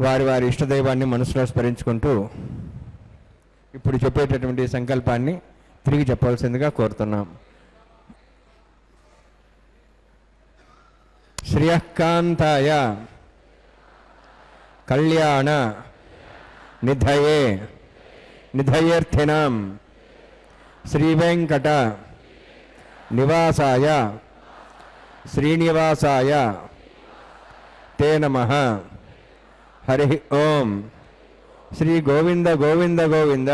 వారి వారి ఇష్టదైవాన్ని మనసులో స్మరించుకుంటూ ఇప్పుడు చెప్పేటటువంటి సంకల్పాన్ని తిరిగి చెప్పవలసిందిగా కోరుతున్నాం. శ్రియకాంతాయ కళ్యాణ నిధయే నిధయేర్థినాం శ్రీవేంకట నివాసాయ శ్రీనివాసాయ తే నమః. హరి ఓం. శ్రీ గోవింద గోవింద గోవింద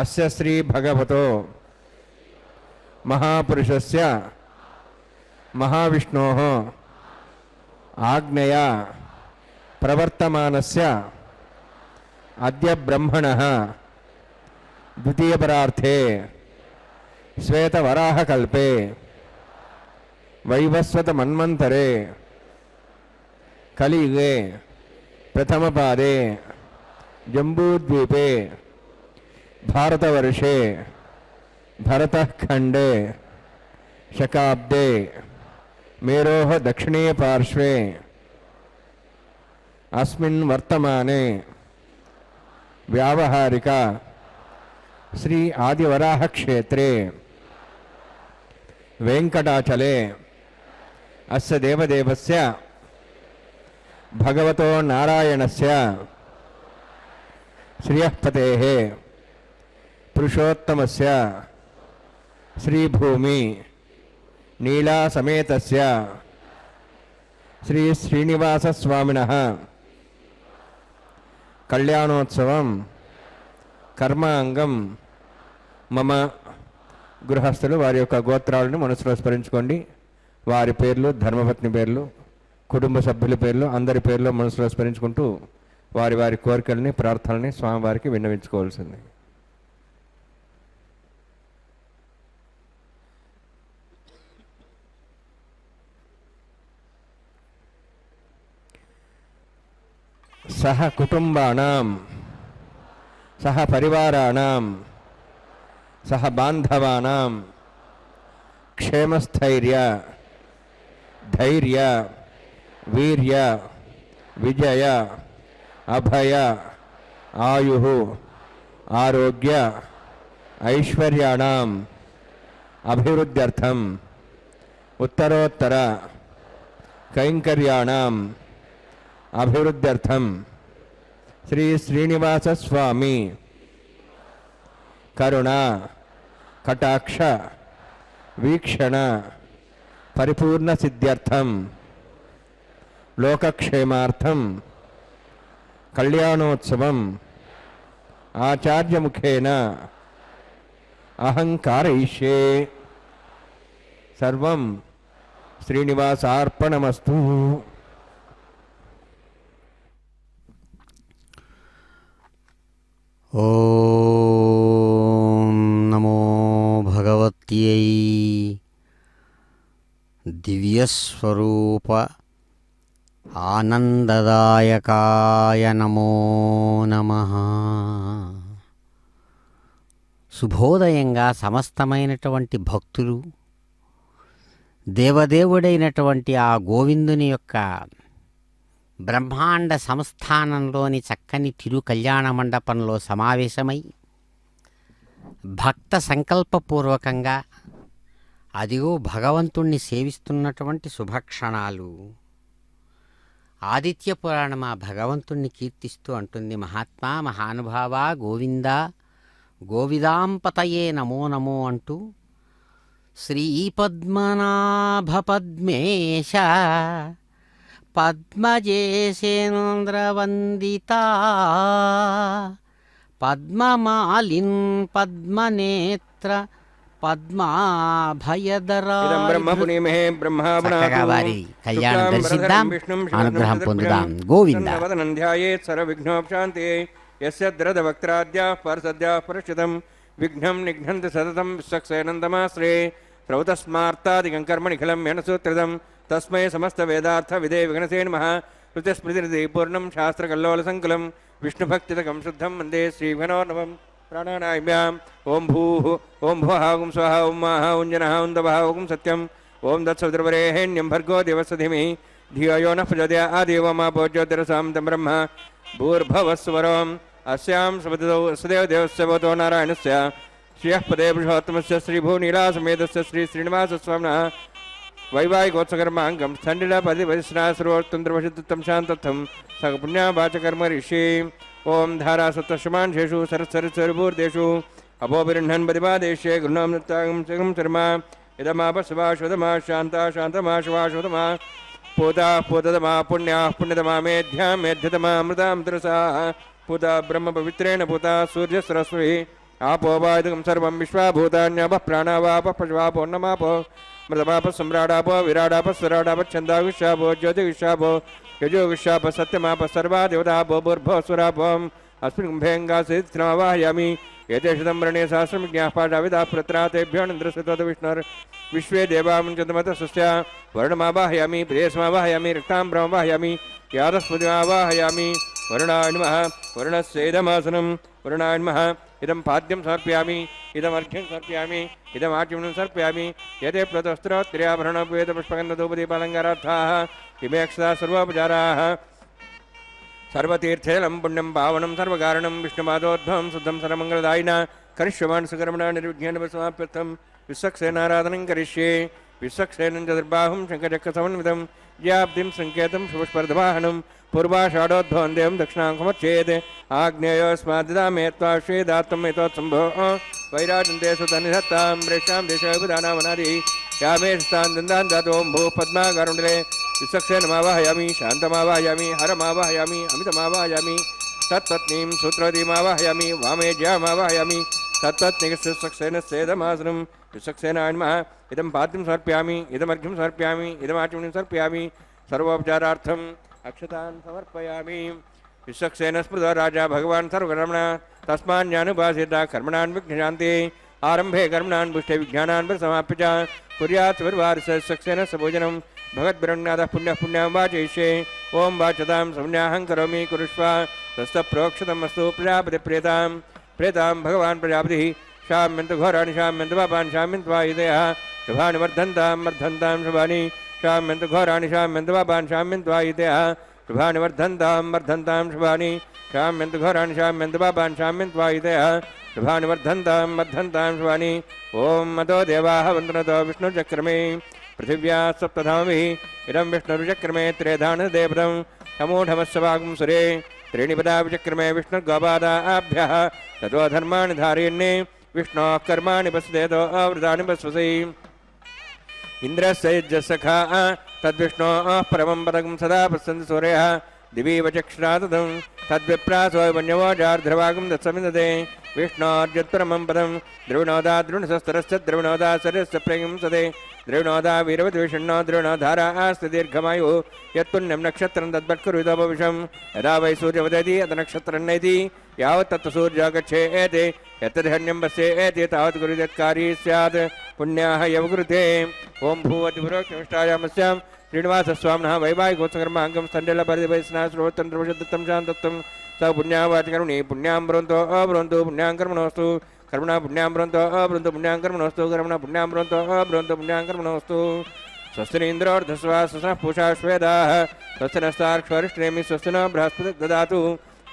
అస్య శ్రీ భగవతో మహాపురుషస్య మహావిష్ణోః ఆజ్ఞయా ప్రవర్తమానస్య అద్య బ్రహ్మణః ద్వితీయపరార్థే శ్వేతవరాహకల్పే వైవస్వత మన్వంతరే కలియుగే ప్రథమపాదే జంబూద్వీపే భారతవర్షే భరతఖండే శకాబ్దే మేరోః దక్షిణే పార్శ్వే అస్మిన్ వర్తమానే వ్యావహారిక శ్రీ ఆదివరాహ క్షేత్రే వెంకటాచలే అస్య దేవదేవస్య భగవతో నారాయణస్య శ్రియఃపతేః పురుషోత్తమస్య శ్రీభూమి నీలా సమేతస్య శ్రీ శ్రీనివాసస్వామినః కళ్యాణోత్సవం కర్మాంగం మమ. గృహస్థులు వారి యొక్క గోత్రాలను మనసులో స్మరించుకోండి. వారి పేర్లు, ధర్మపత్ని పేర్లు, కుటుంబ సభ్యుల పేర్లు, అందరి పేర్లు మనసులో స్మరించుకుంటూ వారి వారి కోరికల్ని, ప్రార్థనల్ని స్వామివారికి విన్నవించుకోవాల్సింది. సహ కుటుంబానాం సహ పరివారాణాం సహ బాంధవానాం క్షేమస్థైర్య ధైర్య వీర్య విజయ అభయ ఆయుః ఆరోగ్య ఐశ్వర్యాణం అభివృద్ధ్యర్థం ఉత్తరోత్తర కైంకర్యాణం అభివృద్ధ్యర్థం శ్రీ శ్రీనివాస స్వామి కరుణ కటాక్ష వీక్షణ పరిపూర్ణ సిద్ధ్యర్థం లోకక్షేమార్థం కళ్యాణోత్సవం ఆచార్యముఖేన అహం కారయిష్యే. సర్వం శ్రీనివాసార్పణమస్తు. ఓం నమో భగవత్యై దివ్యస్వరూప ఆనందదాయకాయ నమో నమః. శుభోదయంగా సమస్తమైనటువంటి భక్తులు దేవదేవుడైనటువంటి ఆ గోవిందుని యొక్క బ్రహ్మాండ సంస్థానంలోని చక్కని తిరు కళ్యాణ మండపంలో సమావేశమై భక్త సంకల్పపూర్వకంగా అదిగో భగవంతుణ్ణి సేవిస్తున్నటువంటి శుభక్షణాలు. ఆదిత్య పురాణం ఆ భగవంతుణ్ణి కీర్తిస్తూ అంటుంది, మహాత్మా మహానుభావ గోవింద గోవిదాంపతయే నమో నమో అంటూ శ్రీపద్మనాభ పద్మేశ పద్మజేసేంద్రవందితా పద్మమాలిన్ పద్మనేత్ర పద్మాభయదరా. వారి కళ్యాణం దర్శిద్దాం, అనుగ్రహం పొందుదాం. గోవింద విఘ్నం నిఘ్నంతి సతతం విశ్వక్సేనందమాశ్రే ప్రవతస్మార్తాదికం కర్మ నిఖిలం యనసూత్రితం తస్మై సమస్త వేదార్థ విదే విఘ్నసే నమః. ృతిస్మృతి పూర్ణం శాస్త్రకల్లోల సంకులం విష్ణుభక్తితకం శుద్ధం వందే శ్రీఘనోర్ణవం. ప్రాణానాభ్యాం ఓం భూః ఓం భువః ఓం స్వః ఓం మాః ఓం జనః ఓం దవః ఓం సత్యం ఓం దత్సవితుర్వరేణ్యం భర్గో దేవస్య ధీమహి धियो यो नः प्रचोदया आदिवमापो ज्योतिरसां तं ब्रह्म भूर्भवस्वरम् अस्यां सदेव देवस्य भवतो नारायणस्य श्रियः पदे पुरुषोत्तमस्य श्रीभूनीलासमेतस्य श्री श्रीनिवासस्वामिनः वैवाहिकोत्सकर्माङ्गं स्थण्डिलपदिपरिश्रासरोत्तन्त्रवशुद्धं शान्तत्थं सकपुण्यावाचकर्म ऋषि ॐ धारासप्तशमांशेषु सरस्वरस्वरभूर्देषु अपोबिरुह्णन् पदिपादेशे गृह्णां नृत्तागं चक्रं शर्मा इदमापस्वाशोदमा शान्ता शान्तमा शुभाशोदमा पूता पूतदमा पुण्याः पुण्यतमा मेध्या मेध्यतमा मृतां तरसा पूता ब्रह्मपवित्रेण पूता सूर्यसरस्वती आपो वायुकं सर्वं विश्वाभूतान्यापः प्राणावापः पशुवापो नमापो मृतमापः सम्राडापो विराडापः स्वराडापः छन्दाविशापो ज्योतिविशापो यजोविशापः सत्यमापः सर्वा देवतापो भूर्भुवस्वरापोम् अस्मिन् कुम्भेऽङ्गासिद्धमावाहयामि एतेषु वर्णे सहस्रज्ञाः पाठाविदाः प्रत्रातेभ्योऽनन्द्रसुतोत विश्वे देवामुञ्चतमतस्य वर्णमावाहयामि प्रेयसमावाहयामि रक्ताम्बरमावाहयामि यादस्पतिमावाहयामि वरुणाय नमः वरुणस्येदमासनं वरुणाय नमः इदं पाद्यं समर्पयामि इदमर्घ्यं समर्पयामि इदमाचमनं समर्पयामि यते प्लतस्त्रोत्तर्याभरणोपवेतपुष्पगन्धधूपदीपालङ्कारार्थाः इमे अक्षता सर्वोपचाराः सर्वतीर्थेलं पुण्यं पावनं सर्वकारणं विष्णुपादोद्भवं शुद्धं सर्वमङ्गलदायिना करिष्यमान् सुकर्मणा निर्विघ्नेन समाप्यर्थं विश्वक्सेनाराधनं करिष्ये विश्वक्सेनं चतुर्बाहुं शङ्खचक्रसमन्वितं ज्याब्धिं सङ्केतं शुभस्पर्धवाहनं पूर्वाषाढोद्भवं देवं दक्षिणाङ्कमर्चेत् आग्नेयोस्माद्दामे त्वा श्वेदात्तम् एतोत्सम्भो वैराजन्ते सुतनिधत्तां प्रेषां देशविधानावनादि यामे स्तान् दन्दान् दातों भूः पद्माकरुण्डले विश्वक्सेनमावाहयामि शान्तमावाहयामि हरमावाहयामि अमितमावाहयामि तत्पत्नीं सूत्रवतीमावाहयामि वामेज्यामावाहयामि तत्पत्नीकस्यक्सेनस्येदमासनं विश्वक्सेनाय नमः इदं पाद्यं समर्पयामि इदमर्घ्यं समर्पयामि इदमाचमनं समर्पयामि सर्वोपचारार्थम् अक्षतान् समर्पयामि विश्वक्सेन स्मृतो राजा भगवान् सर्वकर्मणा तस्मान्यानुभासेता कर्मणान् विघ्नशान्ति आरम्भे कर्मणान् पुष्टे विज्ञानान् समाप्य च कुर्यात् विश्वक्सेन भोजनं भगवद्ब्रह्मणादः पुण्यः पुण्यां वाचयिष्ये ॐ वाचतां संज्ञाहं करोमि कुरुष्व तस्तप्रोक्षतमस्तु प्रजापतिप्रेतां प्रेतां भगवान् प्रजापतिः शाम्यन्तु घोराणि शाम्यन्तु पापान् शाम्यन्तु वायुदेयः शुभानि वर्धन्तां शुभानि शाम्यन्तु घोराणि शाम्यन्तु पापान् शाम्यन्तु वायुदेयः शुभानि वर्धन्तां शुभानि शाम्यन्तु घोराणि शाम्यन्तु पापान् शाम्यन्तु वायुदेयः शुभानि वर्धन्तां शुभानि ॐ मतो देवाः वन्दनतो विष्णुचक्रमे पृथिव्या सप्तधामभिः इदं विष्णुर्चक्रमे त्रेधानदेवतं समूढमस्वागं सुरे त्रीणि पदा विचक्रमे विष्णुर्गोपादाभ्यः ततो धर्माणि धारयन्ने विष्णोः कर्माणि पश्येतो आवृतानि पश्वसि इन्द्रस्य यज्ञसखा तद्विष्णोः परमं पदकं सदा पश्यन्ति सूर्यः दिवि वचक्षुराततं तद्विप्रासो वन्यवोजार्ध्रवागं दत्समिन्दते विष्णोर्यत्परमं पदं द्रविणोदा द्रोणशस्त्रस्य द्रविणोदा शरीरस्य प्रेयं सदे द्रविणोदा वीरवद्विषण्णो द्रविणोधारा आस्ति दीर्घमायुः यत्पुण्यं नक्षत्रं तद्वत्कुरुविदोपविशं यदा वै सूर्यवदति अथ नक्षत्रं नयति यावत् तत् सूर्यो गच्छेत् यत्तद्धन्यं पश्येत् तावत् कुरुयत्कारी स्यात् पुण्याः यवकृते ॐ भूवतिपुरोक्षमिष्टायामस्यां श्रीनिवासस्वामिनः वैवाहिकोत्सकर्माङ्गं स्थण्डिलपरिदिवैस्नाश्रोत्तन्त्रवशुद्धं शान्तत्वं स पुण्यावाचकरुणी पुण्यां ब्रवन्तो अब्रवन्तु पुण्यां कर्मणोऽस्तु कर्मणा पुण्यां ब्रवन्तो अब्रवन्तु पुण्यां कर्मणोऽस्तु कर्मणा पुण्यां ब्रवन्तो अब्रवन्तु पुण्यां कर्मणोऽस्तु स्वस्ति इन्द्रोर्धस्वा स्वस्नः पूषा श्वेदाः स्वस्ति नस्तार्क्ष्वरिष्ठनेमि स्वस्ति न बृहस्पतिः ददातु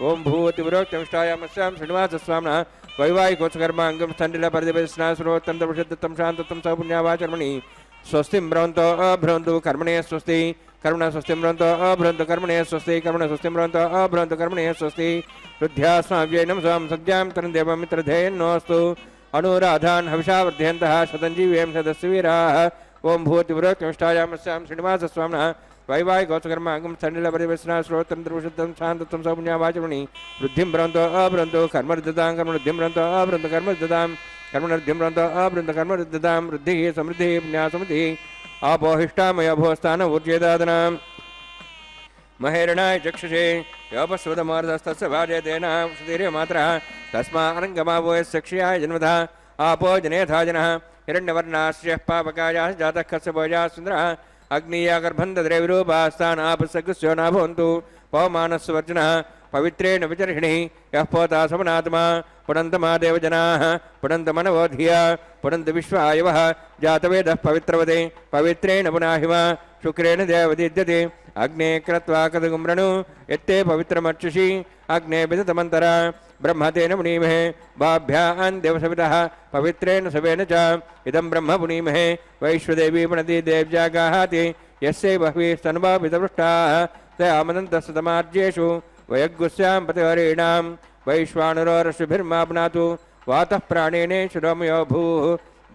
ॐ भूवतिपुरोक्षमिष्टायामस्यां श्रीनिवासस्वामिनः वैवाहिकोत्सकर्माङ्गं स्थण्डिलपरिदिवैस्नाश्रोत्तन्त्रवशुद्धं शान्तत्वं स पुण्यावाचकरुणी स्वस्तिं ब्रवन्तो अब्रवन्तु कर्मणे स्वस्ति कर्मण स्वस्तिं ब्रवन्तो अब्रवन्तु कर्मणे स्वस्ति कर्मण स्वस्तिं ब्रवन्तो अब्रवन्तु कर्मणे स्वस्ति रुद्ध्यास्माव्ययनं स्वां सज्जां तरं देवमित्रधेयन्नोऽस्तु अनुराधान् हविषा वर्धयन्तः शतञ्जीवें सदस्य वीराः ॐ भूवतिपुरोक्षमिष्टायामस्यां श्रीनिवासस्वामिनः वैवाहिकोत्सकर्माङ्गं स्थण्डिलपरिदिवैस्नाश्रोत्तन्त्रवशुद्धं शान्तत्वं स पुण्यावाचरुणी वृद्धिं ब्रवन्तो अब्रवन्तु कर्मवृद्धतां कर्मवृद्धिं ब्रवन्तो अब्रवन्तु कर्मवृद्धतां कर्मवृद्धिं ब्रवन्तो अब्रवन्तु कर्मवृद्धतां वृद्धिः समृद्धिः पुण्यासमृद्धिः आपोहिष्टामय भोस्तान ऊर्जेदादनां महेरणाय चक्षुषे योपस्वतमार्धस्तस्य भाजयतेन सुधीर्यमात्रः तस्मारङ्गमावो यस्य क्षयाय जन्मतः आपो जनेथा जनः हिरण्यवर्णाश्रयः पापकायाः जातः कस्य भोजाः सुन्दरः अग्नीया गर्भं दद्रे विरूपास्तान् आपसकृस्यो न भवन्तु पवमानस्वर्जनः పవిత్రేణ విచర్షిణి యః పోతా సమనాత్మా పునంతమా దేవజనాః పునంతమనవోధియ పునంత విశ్వాయవః జాతవేదః పవిత్రవదే పవిత్రేణ పునాహిమ శుక్రేణ దేవదీద్యతే అగ్నే క్రత్వా కదగుమ్రణు ఎత్తే పవిత్రమర్చుషి అగ్నే విదతమంతర బ్రహ్మతేన పునీమహే బాభ్యాన్ దేవసవితః పవిత్రేణ సవేన చ ఇదం బ్రహ్మ పునీమహే వైశ్వదేవీ పునతి దేవ్యాగాహాతి యస్యై బహ్వీः స్తనువా విదవృష్టాः త ఆమదంతస్తమార్జ్యేషు వయగ్గుస్యాం పతివరీణాం వైశ్వానరోరశ్విభిర్మా పునాతు వాతః ప్రాణేనే శిరోమయో భూః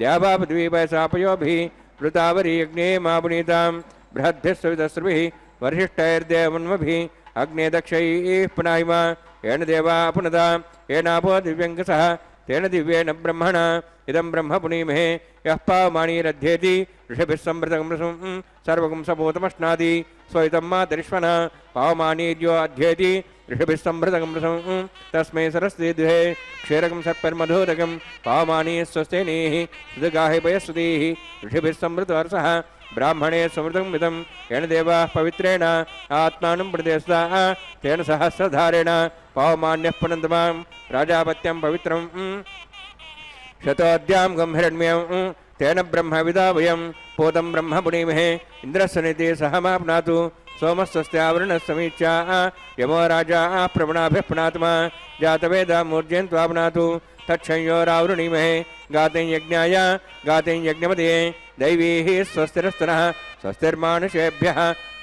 ద్యావాపద్వీపయసాపయోభిः వృతావరీయజ్ఞే మా పునీతాం బృహద్భిः సవితస్రుभिः వరిష్ఠైర్దేవన్మభిः అగ్నే దక్షైः పునాహిమ ఏన దేవా పునదా ఏనాపో దివ్యంకసః తేన దివ్యేన బ్రహ్మణ ఇదం బ్రహ్మ పునీమహే యః పావమానీరధ్యేతి ఋషభిः సంవృతగం సర్వగం సపోతమశ్నాది స్వయితం మాతరిష్వన పావమానీర్యో అధ్యేతి ఋషభిः సంవృతగం తస్మై సరస్వతీ ద్వే క్షీరకం సర్పర్మధోదకం పావమానీ స్వస్తేనీః సుదగాహి పయస్వతీః ఋషభిः సంవృతవర్షः బ్రాహ్మణే సమృతం విదం ఏన దేవా పవిత్రేణ ఆత్మానం ప్రదేశः తేన సహస్రధారేణ పావమాన్యః పునంతమాం రాజాపత్యం పవిత్రం శతోద్యాం గంహిరణ్యం తేన బ్రహ్మ విదావయం పోతం బ్రహ్మ పునీమహే ఇంద్రస్సనిధి సహమాప్నాతు సోమస్వస్త్యావరుణ సమీచ్యా యమో రాజా ప్రవణాభిః పునాత్మా జాతవేద మూర్జయంత్వాప్నాతు తక్షయోరావృణీమహే గాతం యజ్ఞాయ గాతం యజ్ఞమదే దైవీః స్వస్తిరస్తనః స్వస్తిర్మానుషేభ్యः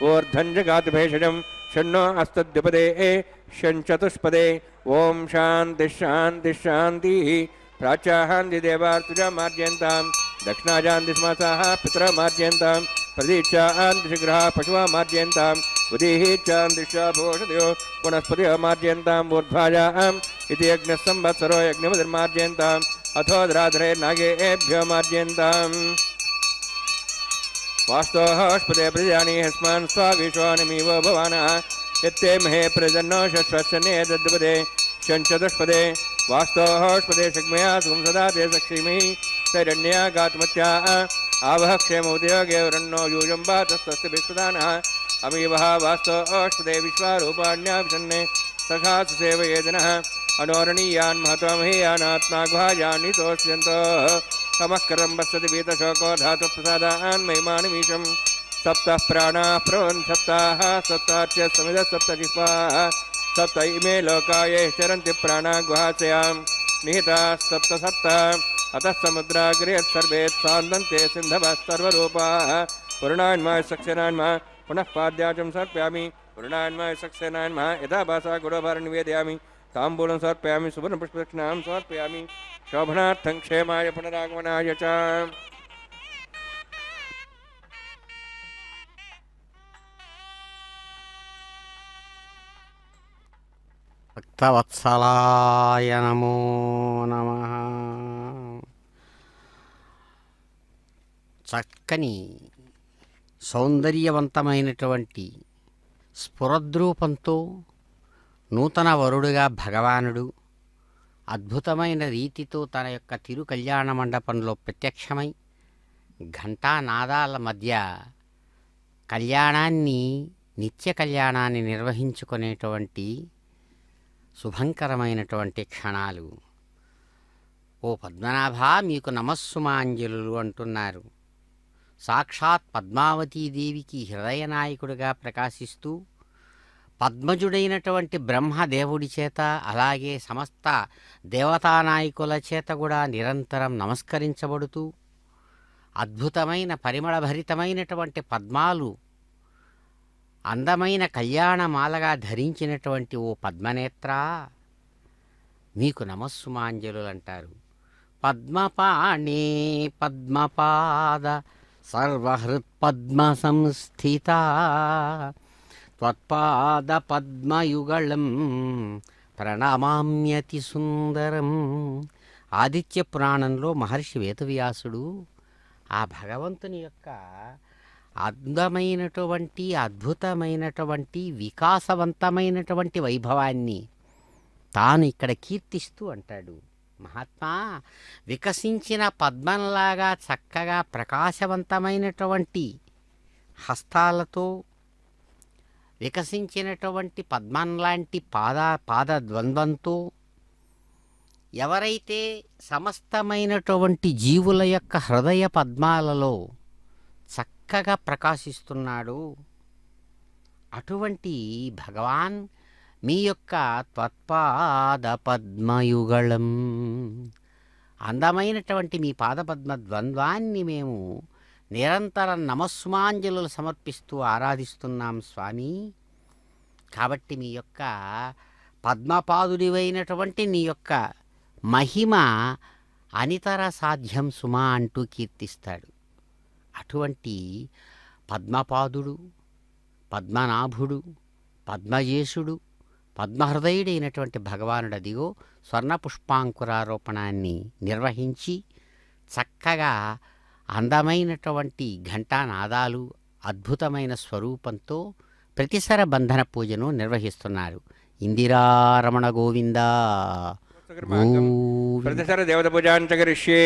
ఊర్ధ్వం జగాతు భేషజం షణ్ణో అస్తద్విపదే షణ్చతుష్పదే ఓం శాంతి శాంతి శాంతి ప్రాచ్యాహాంది దేవార్తుజా మార్జయంతాం దక్షిణాజాంది శ్మశాः పితరः మార్జయంతాం ప్రదీచ్యాహాంది శిగ్రహాः పశువः మార్జయంతాం ఉదీహీచ్యాన్దిశ్యా భూషదయో పునఃస్పతియో మార్జయంతాం ఊర్ధ్వాజాం ఇది యజ్ఞः సంవత్సరో యజ్ఞమతిర్మార్జయంతాం అథోదరాధరే నాగేభ్యో మార్జయంతాం వాస్తోహస్పదే ప్రజాని హస్మాన్ స్వావిశ్వానమివ భవానः యత్తే మహే ప్రజన్నో షష్వత్సనే దద్పదే షంచతుష్పదే వాస్తోహస్పదే శగ్మయా సుఖం సదా తే సక్షిమి తైరణ్యా గాతుమత్యా ఆవహ క్షేమోద్యోగే వరణ్ణో యూజం వాతస్తస్తి విశ్వదానः అమీవః వాస్తోహస్పదే విశ్వారూపాణ్యా విషన్నే సఖాసు సేవయేజనः అనోరణీయాన్ మహత్వమహీయానాత్మా గుహాయాన్నితోష్యంతో కమఃకరం వసతి వీతశోకో ధాతు ప్రసాదాన్ మహిమానిమీశం సప్తః ప్రాణాः ప్రవన్ సప్తాః సప్తార్చ్య సమిద సప్తజిహ్వాः సప్త ఇమే లోకాయే చరంతి ప్రాణా గుహాశయాం నిహితాः సప్త సప్త అతः సముద్రాగ్రే సర్వే సాందంతే సింధవः సర్వరూపాः పురుణాన్మా సక్షనాన్మా పునః పాద్యాచం సమర్పయామి పురుణాన్మా సక్షనాన్మా యథా భాసా గుడోభార నివేదయామి తాంబూలం సమర్పయామి సువర్ణ పుష్పదక్షిణాం సమర్పయామి శోభనార్థం క్షేమాయ పునరాగమనాయ చ భక్తవత్సలాయ నమో నమః. చక్కని సౌందర్యవంతమైనటువంటి స్ఫురద్రూపంతో నూతన వరుడుగా భగవానుడు అద్భుతమైన రీతితో తన యొక్క తిరు కళ్యాణ మండపంలో ప్రత్యక్షమై ఘంటానాదాల మధ్య కళ్యాణాన్ని నిత్య కళ్యాణాన్ని నిర్వహించుకునేటువంటి శుభంకరమైనటువంటి క్షణాలు. ఓ పద్మనాభ, మీకు నమస్సుమాంజలు అంటున్నారు. సాక్షాత్ పద్మావతీదేవికి హృదయనాయకుడిగా ప్రకాశిస్తూ పద్మజుడైనటువంటి బ్రహ్మదేవుడి చేత అలాగే సమస్త దేవతానాయకుల చేత కూడా నిరంతరం నమస్కరించబడుతూ అద్భుతమైన పరిమళభరితమైనటువంటి పద్మాలు అందమైన కళ్యాణమాలగా ధరించినటువంటి ఓ పద్మనేత్ర, మీకు నమస్సుమాంజలు అంటారు. పద్మపాణే పద్మపాద సర్వహృత్పద్మ సంస్థిత త్వత్పాద పద్మయుగళం ప్రణమామ్యతి సుందరం. ఆదిత్య పురాణంలో మహర్షి వేదవ్యాసుడు ఆ భగవంతుని యొక్క అందమైనటువంటి అద్భుతమైనటువంటి వికాసవంతమైనటువంటి వైభవాన్ని తాను ఇక్కడ కీర్తిస్తూ అంటాడు. మహాత్మా, వికసించిన పద్మంలాగా చక్కగా ప్రకాశవంతమైనటువంటి హస్తాలతో వికసించినటువంటి పద్మం లాంటి పాద ద్వంద్వంతో ఎవరైతే సమస్తమైనటువంటి జీవుల యొక్క హృదయ పద్మాలలో చక్కగా ప్రకాశిస్తున్నాడో అటువంటి భగవాన్ మీ యొక్క త్వత్పాద పద్మయుగళం, అందమైనటువంటి మీ పాదపద్మ ద్వంద్వాన్ని మేము నిరంతరం నమస్సుమాంజలు సమర్పిస్తూ ఆరాధిస్తున్నాం స్వామి. కాబట్టి మీ యొక్క పద్మపాదుడివైనటువంటి నీ యొక్క మహిమ అనితర సాధ్యం సుమా అంటూ కీర్తిస్తాడు. అటువంటి పద్మపాదుడు, పద్మనాభుడు, పద్మజేషుడు, పద్మహృదయుడైనటువంటి భగవానుడు అదిగో స్వర్ణ పుష్పాంకురారోపణాన్ని నిర్వహించి చక్కగా అందమైనటువంటి ఘంటానాదాలు, అద్భుతమైన స్వరూపంతో ప్రతిసర బంధన పూజను నిర్వహిస్తున్నారు. ఇందిరారమణ గోవింద ప్రతిసర దేవత పూజాంచ కరిష్యే.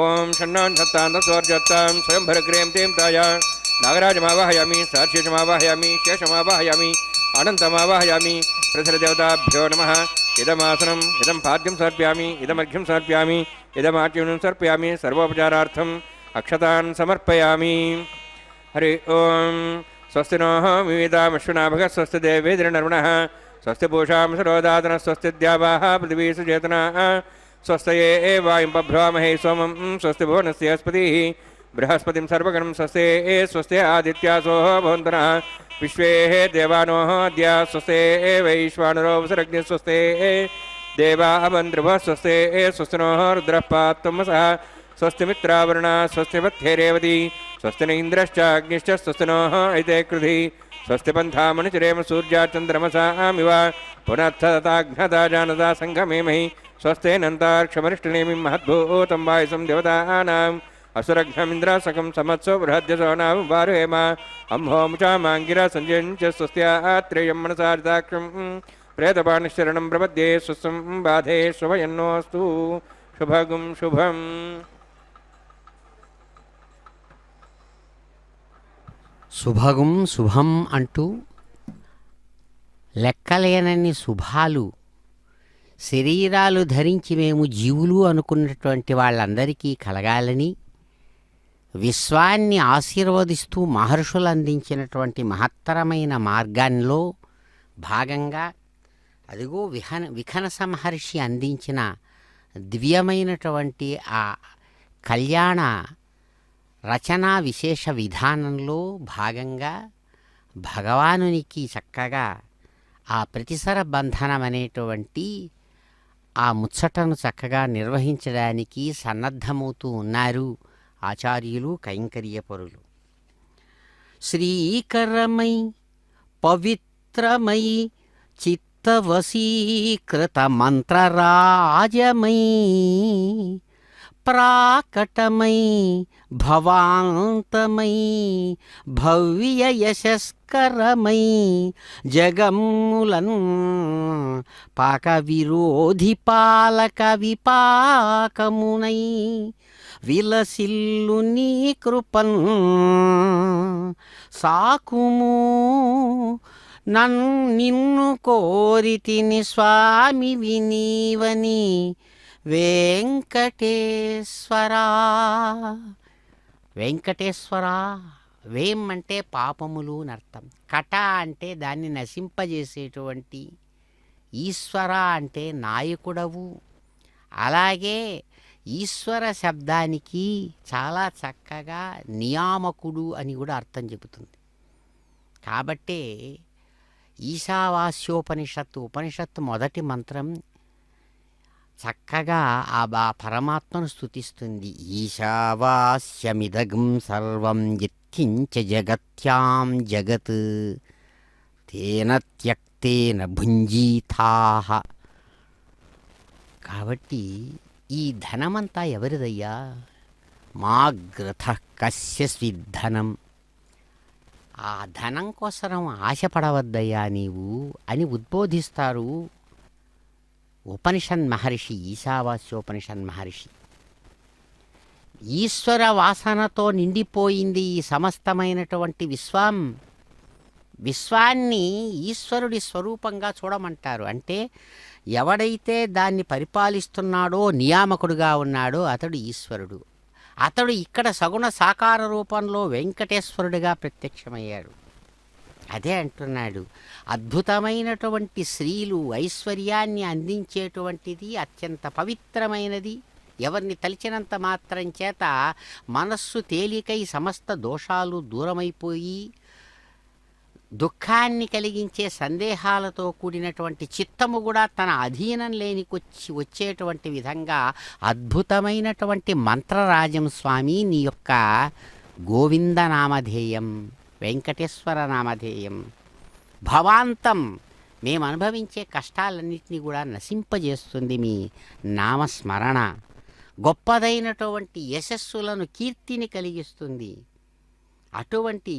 ఓం షణ్ణాన్ సత్తాంత స్వర్జత్తాం స్వయంభరగ్రేం తేం తాయ నాగరాజమావాహయామి, సార్శేషమావాహయామి, శేషమావాహయామి, అనంతమావాహయామి. ప్రతిసర దేవతాభ్యో నమః. ఇదమాసనం ఇదం పాద్యం సమర్ప్యామి, ఇదమర్ఘ్యం సమర్ప్యామి, ఇదమాచ్యం సమర్ప్యామి. సర్వోపచారార్థం అక్షతాన్ సమర్పయామి. హరి ఓం. స్వస్తి నో వివిధామశ్వనాభగ స్వస్తి దేవేంద్రనర్వణః స్వస్తి పూషాం సరోదాతన స్వస్తి ద్యావాః పృథివీ సుచేతనా స్వస్తయే వాయుం పభ్రవామహే సోమం స్వస్తి భువనస్యస్పతిః బృహస్పతిం సర్వగణం స్వస్తే స్వస్తి ఆదిత్యాసో భవంతనః విశ్వే దేవానో అద్య స్వస్తే వైశ్వానరో వసరగ్ని స్వస్తే దేవా అవంద్రుభ స్వస్తే స్వస్తినో రుద్రః పాత్వమసః స్వస్తి మిత్రావరుణ స్వస్తి పథ్యేరేవతి స్వస్తి న ఇంద్రశ్చ అగ్నిశ్చ స్వస్తి నో ఐతే కృధి స్వస్తి పంథామణిచిరేమ సూర్యా చంద్రమసామివ పునఃతతాఘ్నతా జానతా సంగమేమహి స్వస్తేనంతార్క్షమరిష్టనేమి మహద్భూతం వాయుసం దేవతానాం అసురఘ్నమింద్రాసకం సమత్సో బృహద్యసో నామ వారుహేమ అంహోముచామాంగిరా సంజయంచ స్వస్త్యాత్రేయం మనసారితాక్షం ప్రేతపాణిశరణం ప్రపద్యే స్వస్తం బాధే శుభయన్నోస్తు శుభగం శుభం. శుభగం శుభం అంటూ లెక్కలేనన్ని శుభాలు శరీరాలు ధరించి మేము జీవులు అనుకున్నటువంటి వాళ్ళందరికీ కలగాలని విశ్వాన్ని ఆశీర్వదిస్తూ మహర్షులు అందించినటువంటి మహత్తరమైన మార్గాల్లో భాగంగా అదిగో విఖనస మహర్షి అందించిన దివ్యమైనటువంటి ఆ కళ్యాణ రచనా విశేష విధానంలో భాగంగా భగవానునికి చక్కగా ఆ ప్రతిసర బంధనం అనేటువంటి ఆ ముచ్చటను చక్కగా నిర్వహించడానికి సన్నద్ధమవుతూ ఉన్నారు ఆచార్యులు, కైంకర్యపరులు. శ్రీకరమై పవిత్రమై చిత్తవశీకృత మంత్రరాజమై ప్రాకటమై భవాంతమై భవ్య యశస్కరమై జగమ్ములన్ పాక విరోధి పాలక విపాకమునై విలసిల్లు నీ కృపన్ సాకుము నిన్ను కోరితిని స్వామి వినీవని వెంకటేశ్వరా. వెంకటేశ్వరా, వేం అంటే పాపములు నర్థం, కట అంటే దాన్ని నశింపజేసేటువంటి, ఈశ్వర అంటే నాయకుడవు. అలాగే ఈశ్వర శబ్దానికి చాలా చక్కగా నియామకుడు అని కూడా అర్థం చెబుతుంది. కాబట్టే ఉపనిషత్తు మొదటి మంత్రం చక్కగా ఆ పరమాత్మను స్తుతిస్తుంది. ఈశావాస్యమిదగం సర్వం యత్కించ జగత్యాం జగత్ తేన త్యక్తేన భుంజీతాః. కాబట్టి ఈ ధనమంతా ఎవరిదయ్యా? మాగ్రథ కస్య స్విద్ధనం. ఆ ధనం కోసం ఆశపడవద్దయ్యా నీవు అని ఉద్బోధిస్తారు ఉపనిషన్ మహర్షి, ఈశావాస్యోపనిషన్ మహర్షి. ఈశ్వర వాసనతో నిండిపోయింది ఈ సమస్తమైనటువంటి విశ్వాన్ని ఈశ్వరుడి స్వరూపంగా చూడమంటారు. అంటే ఎవడైతే దాన్ని పరిపాలిస్తున్నాడో, నియామకుడుగా ఉన్నాడో అతడు ఈశ్వరుడు. అతడు ఇక్కడ సగుణ సాకార రూపంలో వెంకటేశ్వరుడిగా ప్రత్యక్షమయ్యాడు. అదే అంటున్నాడు, అద్భుతమైనటువంటి శ్రీలు ఐశ్వర్యాన్ని అందించేటువంటిది, అత్యంత పవిత్రమైనది. ఎవరిని తలిచినంత మాత్రం చేత మనస్సు తేలికై సమస్త దోషాలు దూరమైపోయి దుఃఖాన్ని కలిగించే సందేహాలతో కూడినటువంటి చిత్తము కూడా తన అధీనం వచ్చేటువంటి విధంగా అద్భుతమైనటువంటి మంత్రరాజం స్వామి నీ యొక్క గోవింద నామధేయం, వెంకటేశ్వర నామధేయం. భవాంతం మేము అనుభవించే కష్టాలన్నింటినీ కూడా నశింపజేస్తుంది మీ నామస్మరణ. గొప్పదైనటువంటి యశస్సులను, కీర్తిని కలిగిస్తుంది. అటువంటి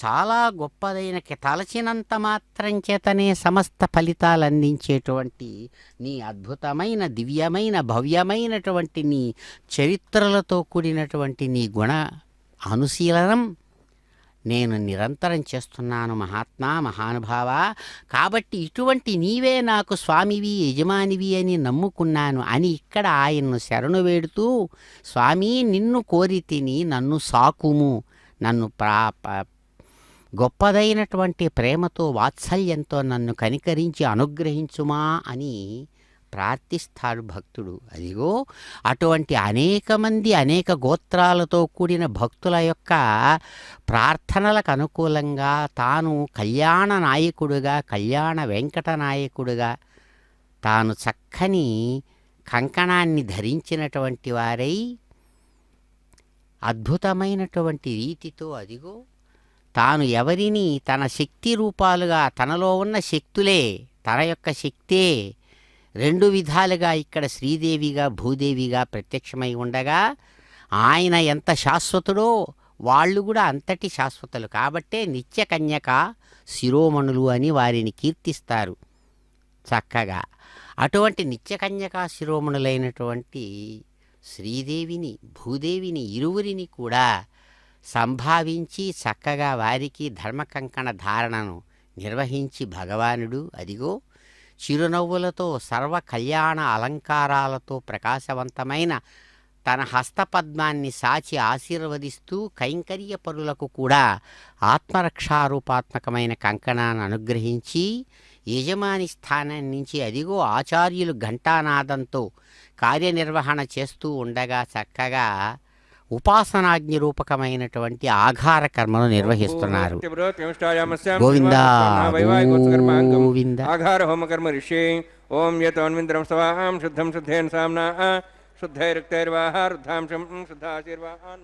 చాలా గొప్పదైన తలచినంత మాత్రం చేతనే సమస్త ఫలితాలు అందించేటువంటి నీ అద్భుతమైన, దివ్యమైన, భవ్యమైనటువంటి నీ చరిత్రలతో కూడినటువంటి నీ గుణ అనుశీలనం నేను నిరంతరం చేస్తున్నాను మహాత్మా, మహానుభావ. కాబట్టి ఇటువంటి నీవే నాకు స్వామివి, యజమానివి అని నమ్ముకున్నాను అని ఇక్కడ ఆయన్ను శరణు వేడుతూ, స్వామి నిన్ను కోరి తిని నన్ను సాకుము, నన్ను గొప్పదైనటువంటి ప్రేమతో, వాత్సల్యంతో నన్ను కనికరించి అనుగ్రహించుమా అని ప్రార్థిస్తాడు భక్తుడు. అదిగో అటువంటి అనేక మంది, అనేక గోత్రాలతో కూడిన భక్తుల యొక్క ప్రార్థనలకు అనుకూలంగా తాను కళ్యాణ నాయకుడుగా, కళ్యాణ వెంకట నాయకుడుగా తాను చక్కని కంకణాన్ని ధరించినటువంటి వారై అద్భుతమైనటువంటి రీతితో అదిగో తాను ఎవరిని తన శక్తి రూపాలుగా, తనలో ఉన్న శక్తులే, తన యొక్క శక్తే రెండు విధాలుగా ఇక్కడ శ్రీదేవిగా, భూదేవిగా ప్రత్యక్షమై ఉండగా ఆయన ఎంత శాశ్వతుడో వాళ్ళు కూడా అంతటి శాశ్వతులు. కాబట్టే నిత్యకన్యక శిరోమణులు అని వారిని కీర్తిస్తారు చక్కగా. అటువంటి నిత్యకన్యక శిరోమణులైనటువంటి శ్రీదేవిని, భూదేవిని ఇరువురిని కూడా సంభావించి చక్కగా వారికి ధర్మకంకణ ధారణను నిర్వహించి భగవానుడు అదిగో చిరునవ్వులతో, సర్వ కళ్యాణ అలంకారాలతో ప్రకాశవంతమైన తన హస్తపద్మాన్ని సాచి ఆశీర్వదిస్తూ కైంకర్య పరులకు కూడా ఆత్మరక్షారూపాత్మకమైన కంకణాన్ని అనుగ్రహించి యజమాని స్థానం నుంచి అదిగో ఆచార్యులు ఘంటానాదంతో కార్యనిర్వహణ చేస్తూ ఉండగా చక్కగా ఉపాసనాజ్ఞ రూపకమైనటువంటి ఆఘార కర్మను నిర్వహిస్తున్నారు. గోవింద గోవింద. ఆఘార హోమకర్మ ఋషి ఓం యతోన్వింద్రం సవాహం శుద్ధం శుద్ధేన సామ్నా శుద్ధైరుక్తైర్వాహ రుద్ధాంశం శుద్ధాశీర్వాహాన్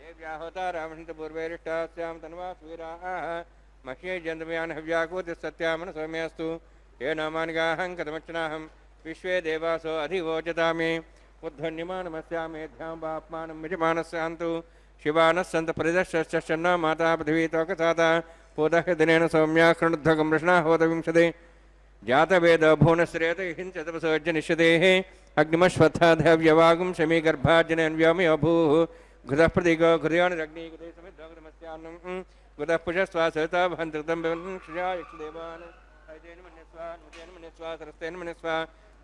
దేవ్యాహోతారామహితపూర్వైరిష్టాస్యాం తన్వా సూరాః మహ్యే జంతమయాన్ హవ్యాకూతి సత్యామన సౌమ్యాస్తు ఏ నామాని గాహం కథమచ్చనాహం విశ్వే దేవాసో అధివోచతామే ఉద్ధన్యమానమస్యామేధ్యాం బాప్మానం యజమానస్యాంతు శివానः సంత పరిదశ్చన్న మాతా పృథివీ తోకసాత పూతః దినేన సౌమ్యా కృణుద్ధకం వృష్ణా హోత వింశతే జాతవేద భువనశ్రేత హించతపసోజ్జనిష్యతే అగ్నిమశ్వత్థాధవ్యవాగుం శమీగర్భార్జనేన్ వ్యోమయో భూః घृतः प्रतीको घृदयानुरग्नि घृते समिद्धोगतमस्यान्नं घृतः पुषस्वासता भन्तृतं श्रिया यक्षदेवान् हरितेन मन्यस्वा नुतेन मन्यस्वा सरस्तेन मन्यस्वा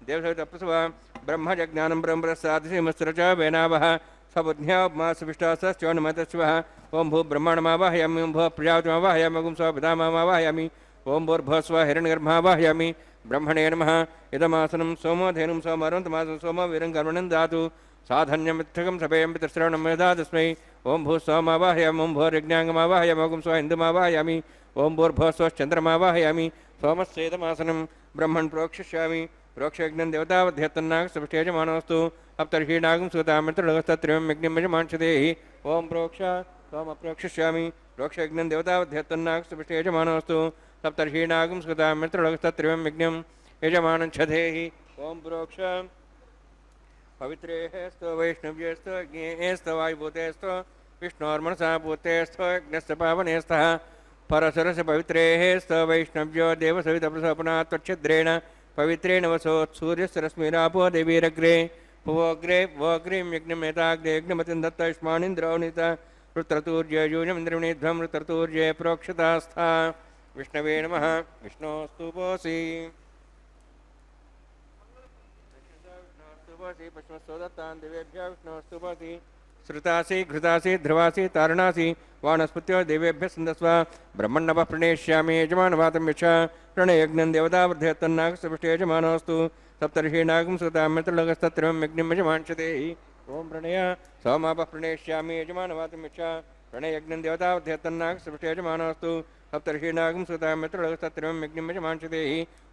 देवसवितप्रसवा ब्रह्मजज्ञानं ब्रह्मप्रसादिमस्त्रच वेनावः स्वबुद्ध्या उपमासविष्टासश्चोन्मतस्वः ओं भू ब्रह्माण्डमावाहयामि ओं भू प्रजापतिमावाहयामि ओं स्वपितामहावाहयामि ओं भूर्भुवस्व हिरण्यगर्भावाहयामि ब्रह्मणे नमः इदमासनं सोमोधेनुं सोमरुन्तमासं सोमवीरं कर्मणं दातु साधन्यमित्थकं सभेयं पितृश्रवणं यदा तस्मै ओं भूस्वामावाहयामि ओं भूर्यज्ञाङ्गमावाहयामि ओं स्वहिन्दुमावाहयामि ओं भूर्भुवस्वश्चन्द्रमावाहयामि सोमस्येदमासनं ब्रह्मन् प्रोक्षिष्यामि प्रोक्षयज्ञं देवतावध्यत्तन्नागसविष्टेजमानोऽस्तु अप्तर्षीणागं सुतामित्रलगस्तत्रिवं यज्ञं यजमांशदेहि ओं प्रोक्ष सोमप्रोक्षिष्यामि प्रोक्षयज्ञं देवतावध्यत्तन्नागसविष्टेजमानोऽस्तु सप्तर्षीणागं सुतामित्रलगस्तत्रिवं यज्ञं यजमानञ्छदेहि ओं प्रोक्ष पवित्रेस्तु वैष्णव्यस्तु अग्नेस्तु वायुभूतेस्तु विष्णोर्मनसा भूतेस्तु यज्ञस्य पावनेस्तः परशुरस्य पवित्रेस्तु वैष्णव्यो देवसवितप्रसपना त्वच्छिद्रेण पवित्रेण वसोत्सूर्यस्रश्मिरापो देवीरग्रे भुवोग्रे भोग्रीं यज्ञमेताग्रे यज्ञमतिं दत्तयुष्मानिन्द्रोणित रुद्रतूर्ययूजमिन्द्रविणीध्वं रुद्रतूर्ये प्रोक्षतास्था विष्णवे नमः विष्णोस्तुपोऽसि पश्वस्तोदत्तान् दिवेभ्यः विष्णोस्तुपोऽसि श्रुतासि घृतासि ध्रुवासि तारणासि वानस्पत्यो देवेभ्यः सन्दस्व ब्रह्मण्णवः प्रणेष्यामि यजमानवातं यच्छ प्रणयज्ञं देवतावृद्धयत्तन्नागसपुष्टे यजमानोऽस्तु सप्तर्षीणागं सुतामित्रलोकस्तत्रयं यज्ञं यजमांशते ओं प्रणय सोमापः प्रणेष्यामि यजमानवातं यच्छ प्रणयज्ञं देवतावृद्धयत्तन्नागसपुष्टे यजमानोऽस्तु सप्तर्षीणागं सुतामित्रलोकस्तत्रयं यज्ञं यजमांशते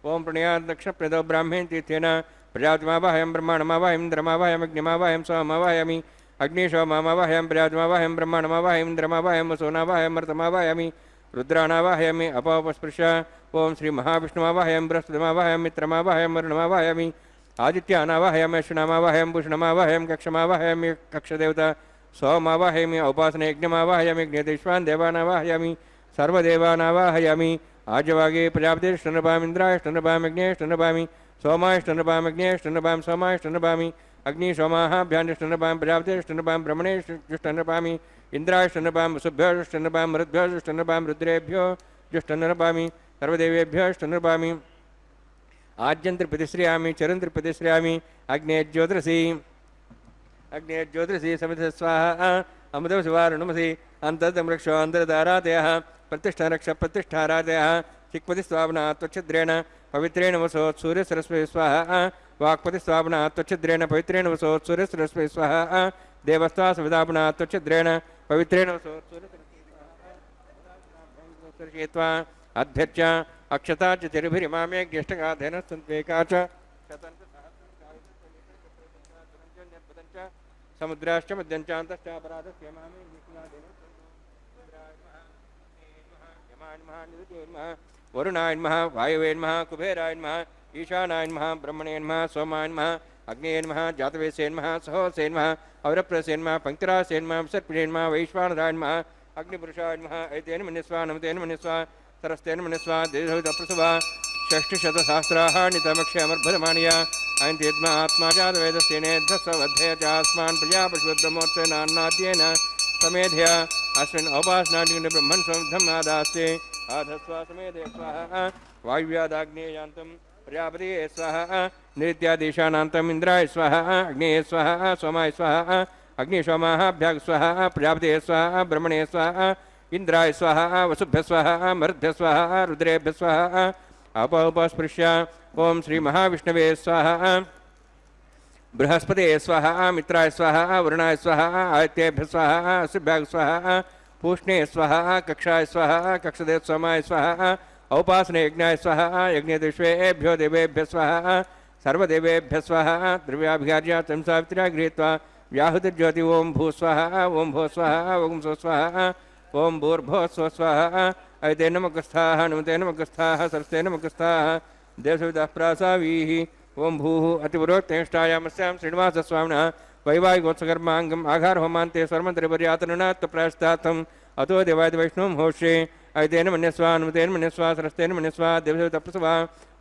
ओं प्रणयादक्षप्रदो ब्राह्मेण तीर्थेन प्रजातिमावाहयं ब्रह्माणमावाहयं इन्द्रमावाहयम् अग्निमावाहयं सोममावाहयामि अग्निशोमावाहयं प्रजातिमावाहयं ब्रह्माणमावाहयं इन्द्रमावाहयं वसोनावाहयं मर्तमावाहयामि रुद्राणावाहयामि अपोपस्पृश ओं श्री महाविष्णुमावाहयं बृहस्पतिमावाहयं मित्रमावाहयं वरुणमावाहयामि आदित्यानावाहयामि अश्विनामावाहयं भूषणमावाहयं कक्षमावाहयामि कक्षदेवता सोमावाहयामि उपासनयज्ञमावाहयामि यज्ञदेश्वान् देवानावाहयामि सर्वदेवानावाहयामि आजवागे प्रजापतिष्ठनपामि इन्द्रायष्ठनपामि अग्नेष्ठनपामि सोमायष्ठनपामि सोमायष्ठनपामि अग्नि सोमाभ्यान्ष्ठनपामि प्रजापतिष्ठनपामि ब्रह्मणेष्ठनपामि इन्द्रायष्ठनपामि वसुभ्योष्ठनपामि मरुद्भ्योष्ठनपामि रुद्रेभ्यो जुष्ठनपामि सर्वदेवेभ्योष्ठनपामि आज्यं त्रिप्रतिश्रयामि चरं त्रिप्रतिश्रयामि अग्नेज्योतिषि समित स्वाहा अमृतं शिवारुणमसि अन्तर्दमृक्षो अन्तर्धारादयः प्रतिष्ठारक्ष प्रतिष्ठारादयः चिक्पतिस्वावना त्वच्छिद्रेण पवित्रेण वसोत्सूर्यसरस्वती स्वाहा वाक्पतिस्वावना त्वच्छिद्रेण पवित्रेण वसोत्सूर्यसरस्वती स्वाहा देवस्वा सविदापना त्वच्छिद्रेण पवित्रेण वसोत्सूर्यसरस्वती स्वाहा अध्यक्ष अक्षता च तिरुभिरिमामे ज्येष्ठगाधेन सन्त्वेका च समुद्राश्च मध्यञ्चान्तश्च अपराधस्य मामे वरुणाय नमः वायवे नमः कुबेराय नमः ईशानाय नमः ब्रह्मणे नमः सोमाय नमः अग्नेय नमः जातवेसे नमः सहोसे नमः अवरप्रसे नमः पंक्तिरासे नमः सर्पिणे नमः वैश्वानराय नमः अग्निपुरुषाय नमः ऐतेन मन्यस्वा नमतेन मन्यस्वा सरस्तेन मन्यस्वा देवप्रसवा षष्टिशतसहस्राणितमक्षयमर्भदमाणिया अयन्त्येत्मा आत्मा जातवेदस्येनेद्धस्वद्धेय च अस्मान् प्रजापशुब्रह्मोत्सेनान्नाद्येन समेधया अस्मिन् औपासनादिने ब्रह्मन् स्वधम् आदास्ते आधस्वा समेधे स्वाहा वायुव्यादाग्नेयान्तं प्रजापतिये स्वाहा नृत्यादेशानान्तम् इन्द्राय स्वाहा अग्नेये स्वाहा सोमाय स्वाहा अग्निशोमाभ्याग स्वाहा प्रजापतिये स्वाहा ब्रह्मणे स्वाहा इंद्राय स्वाहा वसुभ्य स्वाहा मरुद्भ्य स्वाहा रुद्रेभ्य स्वाहा अपस्पृश्य ओं श्री महाविष्णवे स्वाहा बृहस्पते स्वाहा मित्राय स्वाहा वरुणाय स्वाहा आदित्येभ्य स्वाहा अश्विभ्याग स्वाहा पूष्णे स्वाहा कक्षाय स्वाहा कक्षदेव सोमाय स्वाहा औपासने यज्ञाय स्वाहा यज्ञदेश्वेभ्यो देवेभ्य स्वाहा सर्वदेवेभ्य स्वाहा द्रव्याभिघार्य तं सावित्र्या गृहीत्वा व्याहुतिर्ज्योति ओं भू स्वाहा ओं भो स्वाहा ओं सो स्वाहा ओं भूर्भो स्व स्वाहा ऐते नमकस्थाः नमते नमकस्थाः सरस्ते नमकस्थाः देवसवितः प्रासावीः ओं भूः अतिपुरोक्तेष्टायामस्यां श्रीनिवासस्वामिनः वैवाहिकोत्सकर्माङ्गम् आघार होमान्ते स्वरमन्त्रिपर्यातननात् प्रायश्चार्थम् अतो देवाय वैष्णवं होष्ये ऐतेन मन्यस्वा नमतेन मन्यस्वा सरस्तेन मन्यस्वा देवसवितः प्रसवा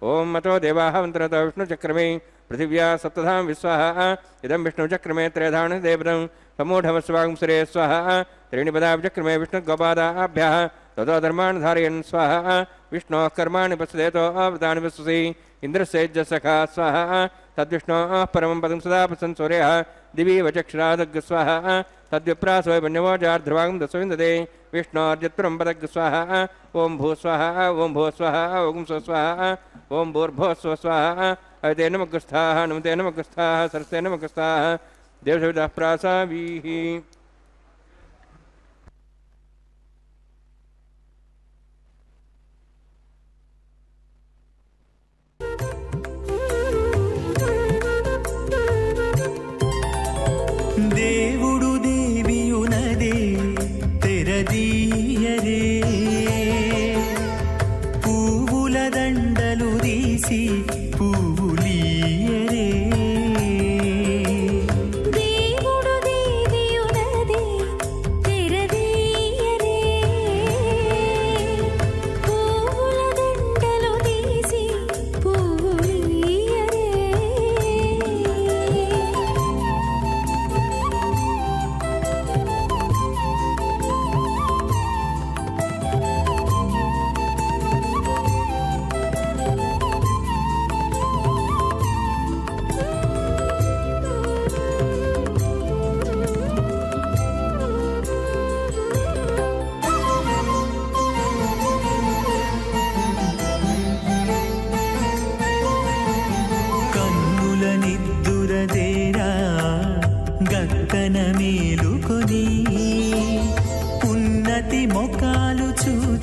ओं अतो देवाः वन्तरतो विष्णुचक्रमे पृथिव्या सप्तधाम विस्वाहा इदं विष्णुचक्रमे त्रयधान देवदं समूढवस्वांसरे स्वाहा त्रीणि पदाब्जक्रमे विष्णुगोपादाभ्यः ततो धर्मान् धारयन् स्वाहा विष्णोः कर्माणि पश्येतो आवृतानि विश्वसि इन्द्रस्यैज्जसखा स्वाहा तद्विष्णोः परमं पदं सदा प्रसन् सूर्यः दिवि वचक्षुरादग् स्वाहा तद्विप्रासो वन्यवोजार्ध्रुवां दशविन्दते विष्णोर्जित्परं पदग् स्वाहा ओं भू स्वाहा ओं भो स्वाहा ओं सो स्वाहा ओं भूर्भो स्व स्वाहा ऐते नमकस्थाः नमते नमकस्थाः सरस्ते नमकस्थाः देवसवितः प्रासावीः దేవుడు దేవియునదే తెరదీయరే పువ్వుల దండలు తీసి పువ్వులీయరే దేవుడు దేవియునదే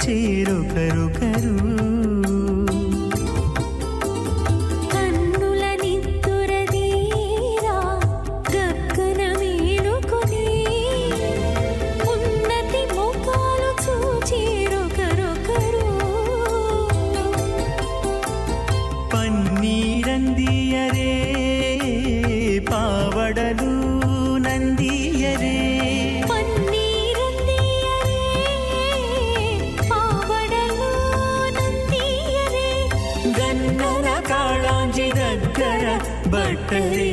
చూచేరొకరొకరు. కన్నుల నిద్దురదీరా గగ్గన మేలుకొని ఉన్నతి ముఖాలు చూచేరొకరొకరు. పన్నీరందియరే పావడలు నందియరే, పన్నీరందియరే పావడలు నందియరే, గన్నర కాళాంజి దగ్గర బట్టరే.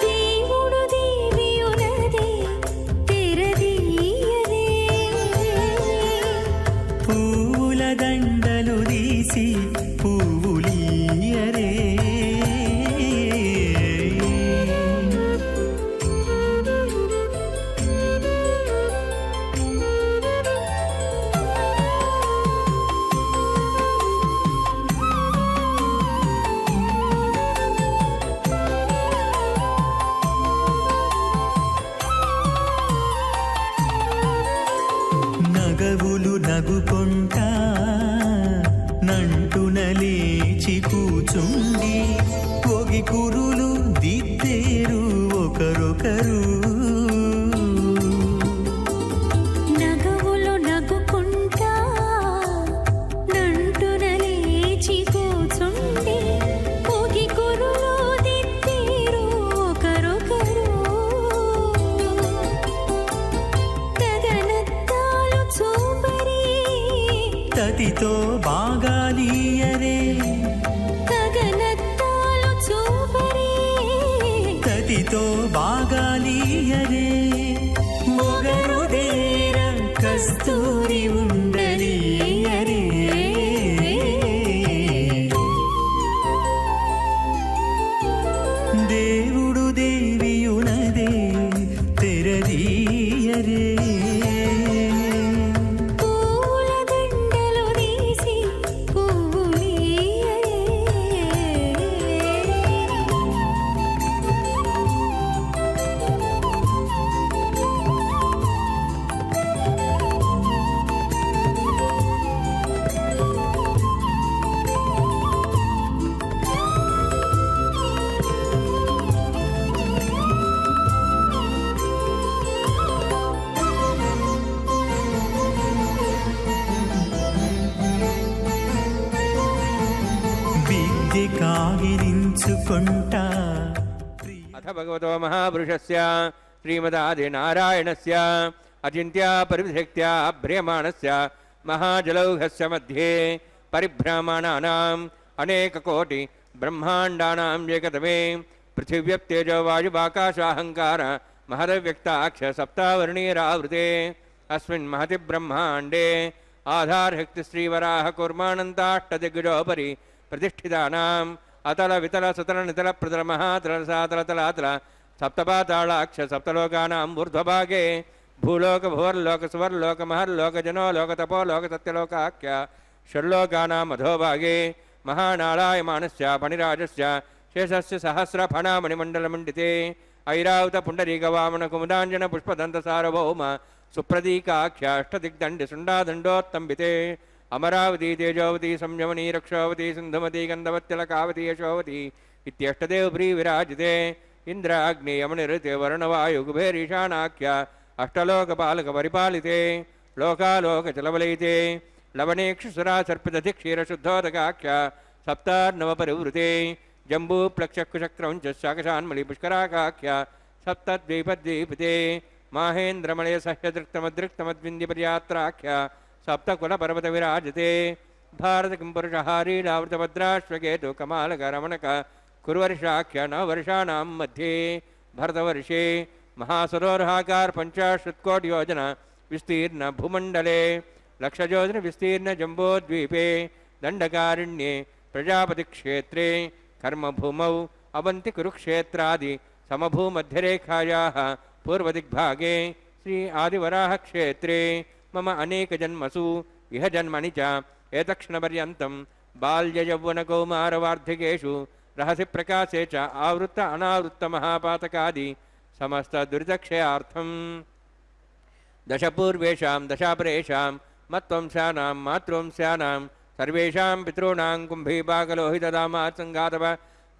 దేవుడు దేవియునదే తెరదీయరే, పూల దండలు తీసి పువ్వులీయరే. నగవులు నగుకొంటా నంటున లేచి కూచుండి ఒగి కురులు దిద్దేరు ఒకరొకరు. నగవులు నగుకుంటా నంటున లేచి కూచుండి పోగి కురులు దిద్దేరు ఒకరొకరు. గగనత్తాలు చూపరి తతితో బాగాలీయరే, గగనత్తాలు చూపరి తతితో బాగాలీయరే. మొగరు దేర కస్తూరి ఉండలీయరే. దేవుడు దేవియునదే తెరదీయరే. పూల దండలు తీసి పువ్వులీయరే. విద్య కాగిలించుకొంటా అథ భగవతో మహాపురుషస్య శ్రీమదాదినారాయణస్య అచింత్యా పరివిశక్త్యా భ్రియమాణస్య మహాజలౌఘస్య మధ్యే పరిభ్రమణానాం అనేకకోటి బ్రహ్మాండానాం ఏకతమే పృథివ్యప్తేజో వాయువాకాశాహంకార महदव्यक्ताक्ष सप्तावर्णीरावृते अस्मिन् महति ब्रह्माण्डे आधारशक्ति श्रीवराह कूर्मानन्ताष्टदिग्गजोपरि प्रतिष्ठितानाम् अतल वितल सुतल नितल प्रतल महातल सातल तलातल सप्तपातालाक्ष सप्तलोकानां ऊर्ध्वभागे भूलोक भुवर्लोक सुवर्लोक महर्लोक जनोलोक तपोलोक सत्यलोकाख्य षड्लोकानां अधोभागे महानारायमानस्य फणिराजस्य शेषस्य सहस्रफणामणिमण्डलमण्डिते ऐरावत पुण्डरीकवामन कुमुदाञ्जन पुष्पदन्त सार्वभौम सुप्रतीकाख्याष्टदिग्दण्डि सुण्डादण्डोत्तम्बिते अमरावती तेजोवती संयमनी रक्षावती सिन्धुमती गन्धवत्यलकावती यशोवती इत्यष्टदेवप्री विराजिते इंद्राग्नि यमनिऋते वरुणवायुकुबेरीशानाख्या अष्टलोकपालकपरिपालिते लोकालोकचलवलयिते लवणेक्षुसुरासर्पितधिक्षीरशुद्धोदकाख्या सप्तार्णवपरिवृते जम्बूप्लक्षकुशक्रौञ्च शाकशान्मलिपुष्कराकाख्या सप्तद्वीपद्वीपिते माहेन्द्रमलयसह्यदृक्तमदृक्तमद्विन्द्यपर्यात्राख्या सप्तकुलपर्वतविराजते भारतकिंपुरुषहारीलावृतभद्राश्वकेतु कमालकरमणक कुर्वर्षाख्या नववर्षाणां मध्ये भरतवर्षे महासरोर्हाकार 50 योजना विस्तीर्ण भूमण्डले लक्षयोजन विस्तीर्ण जम्बोद्वीपे दण्डकारण्ये प्रजापतिक्षेत्रे कर्मभूमौ अवंति कुरुक्षेत्रादि समभूमध्यरेखायाः पूर्वदिग्भागे श्री आदिवराह क्षेत्रे मम अनेकजन्मसु इह जन्मनि च एतक्षणपर्यन्तं बाल्ययौवनकौमारवार्धिकेषु रहसि प्रकाशे च आवृत्त अनावृत्त महापातकादि समस्तदुरितक्षयार्थं दशपूर्वेषां दशापरेषां मत्वंशानां मातृवंशानां सर्वेषां पितॄणां कुम्भीपाकलोहितदामात्सङ्गातव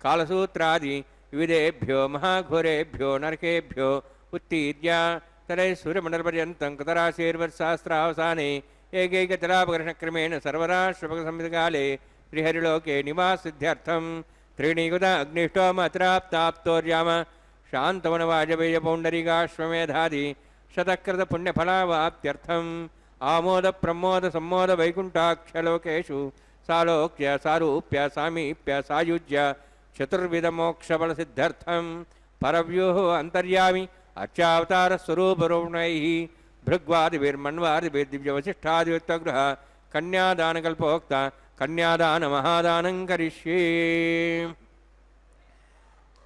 कालसूत्रादि विविधेभ्यो महाघोरेभ्यो नरकेभ्यो उत्तीर्य तदैः सूर्यमण्डलपर्यन्तं कृतराशीर्वत्सहस्रावसाने एकैकतलापकर्षक्रमेण सर्वराष्ट्रपकसंहितकाले श्रीहरिलोके निवासिद्ध्यर्थं त्रीणीकृत अग्निष्टोमत्राप्ताप्तोर्याम शान्तवनवाजपेयपौण्डरीकाश्वमेधादि शतकृतपुण्यफलावाप्त्यर्थम् आमोदप्रमोदसम्मोदवैकुण्ठाख्यलोकेषु सालोक्य सारूप्य सामीप्य सायुज्य चतुर्विधमोक्षफलसिद्ध्यर्थं परव्यूः अन्तर्यामि अर्चावतारस्वरूपरूपणैः भृग्वादिभिर्मन्वादिभिर्दिव्यवसिष्ठादिवृत्तगृह कन्यादानकल्पोक्त कन्यादानमहादानं करिष्ये।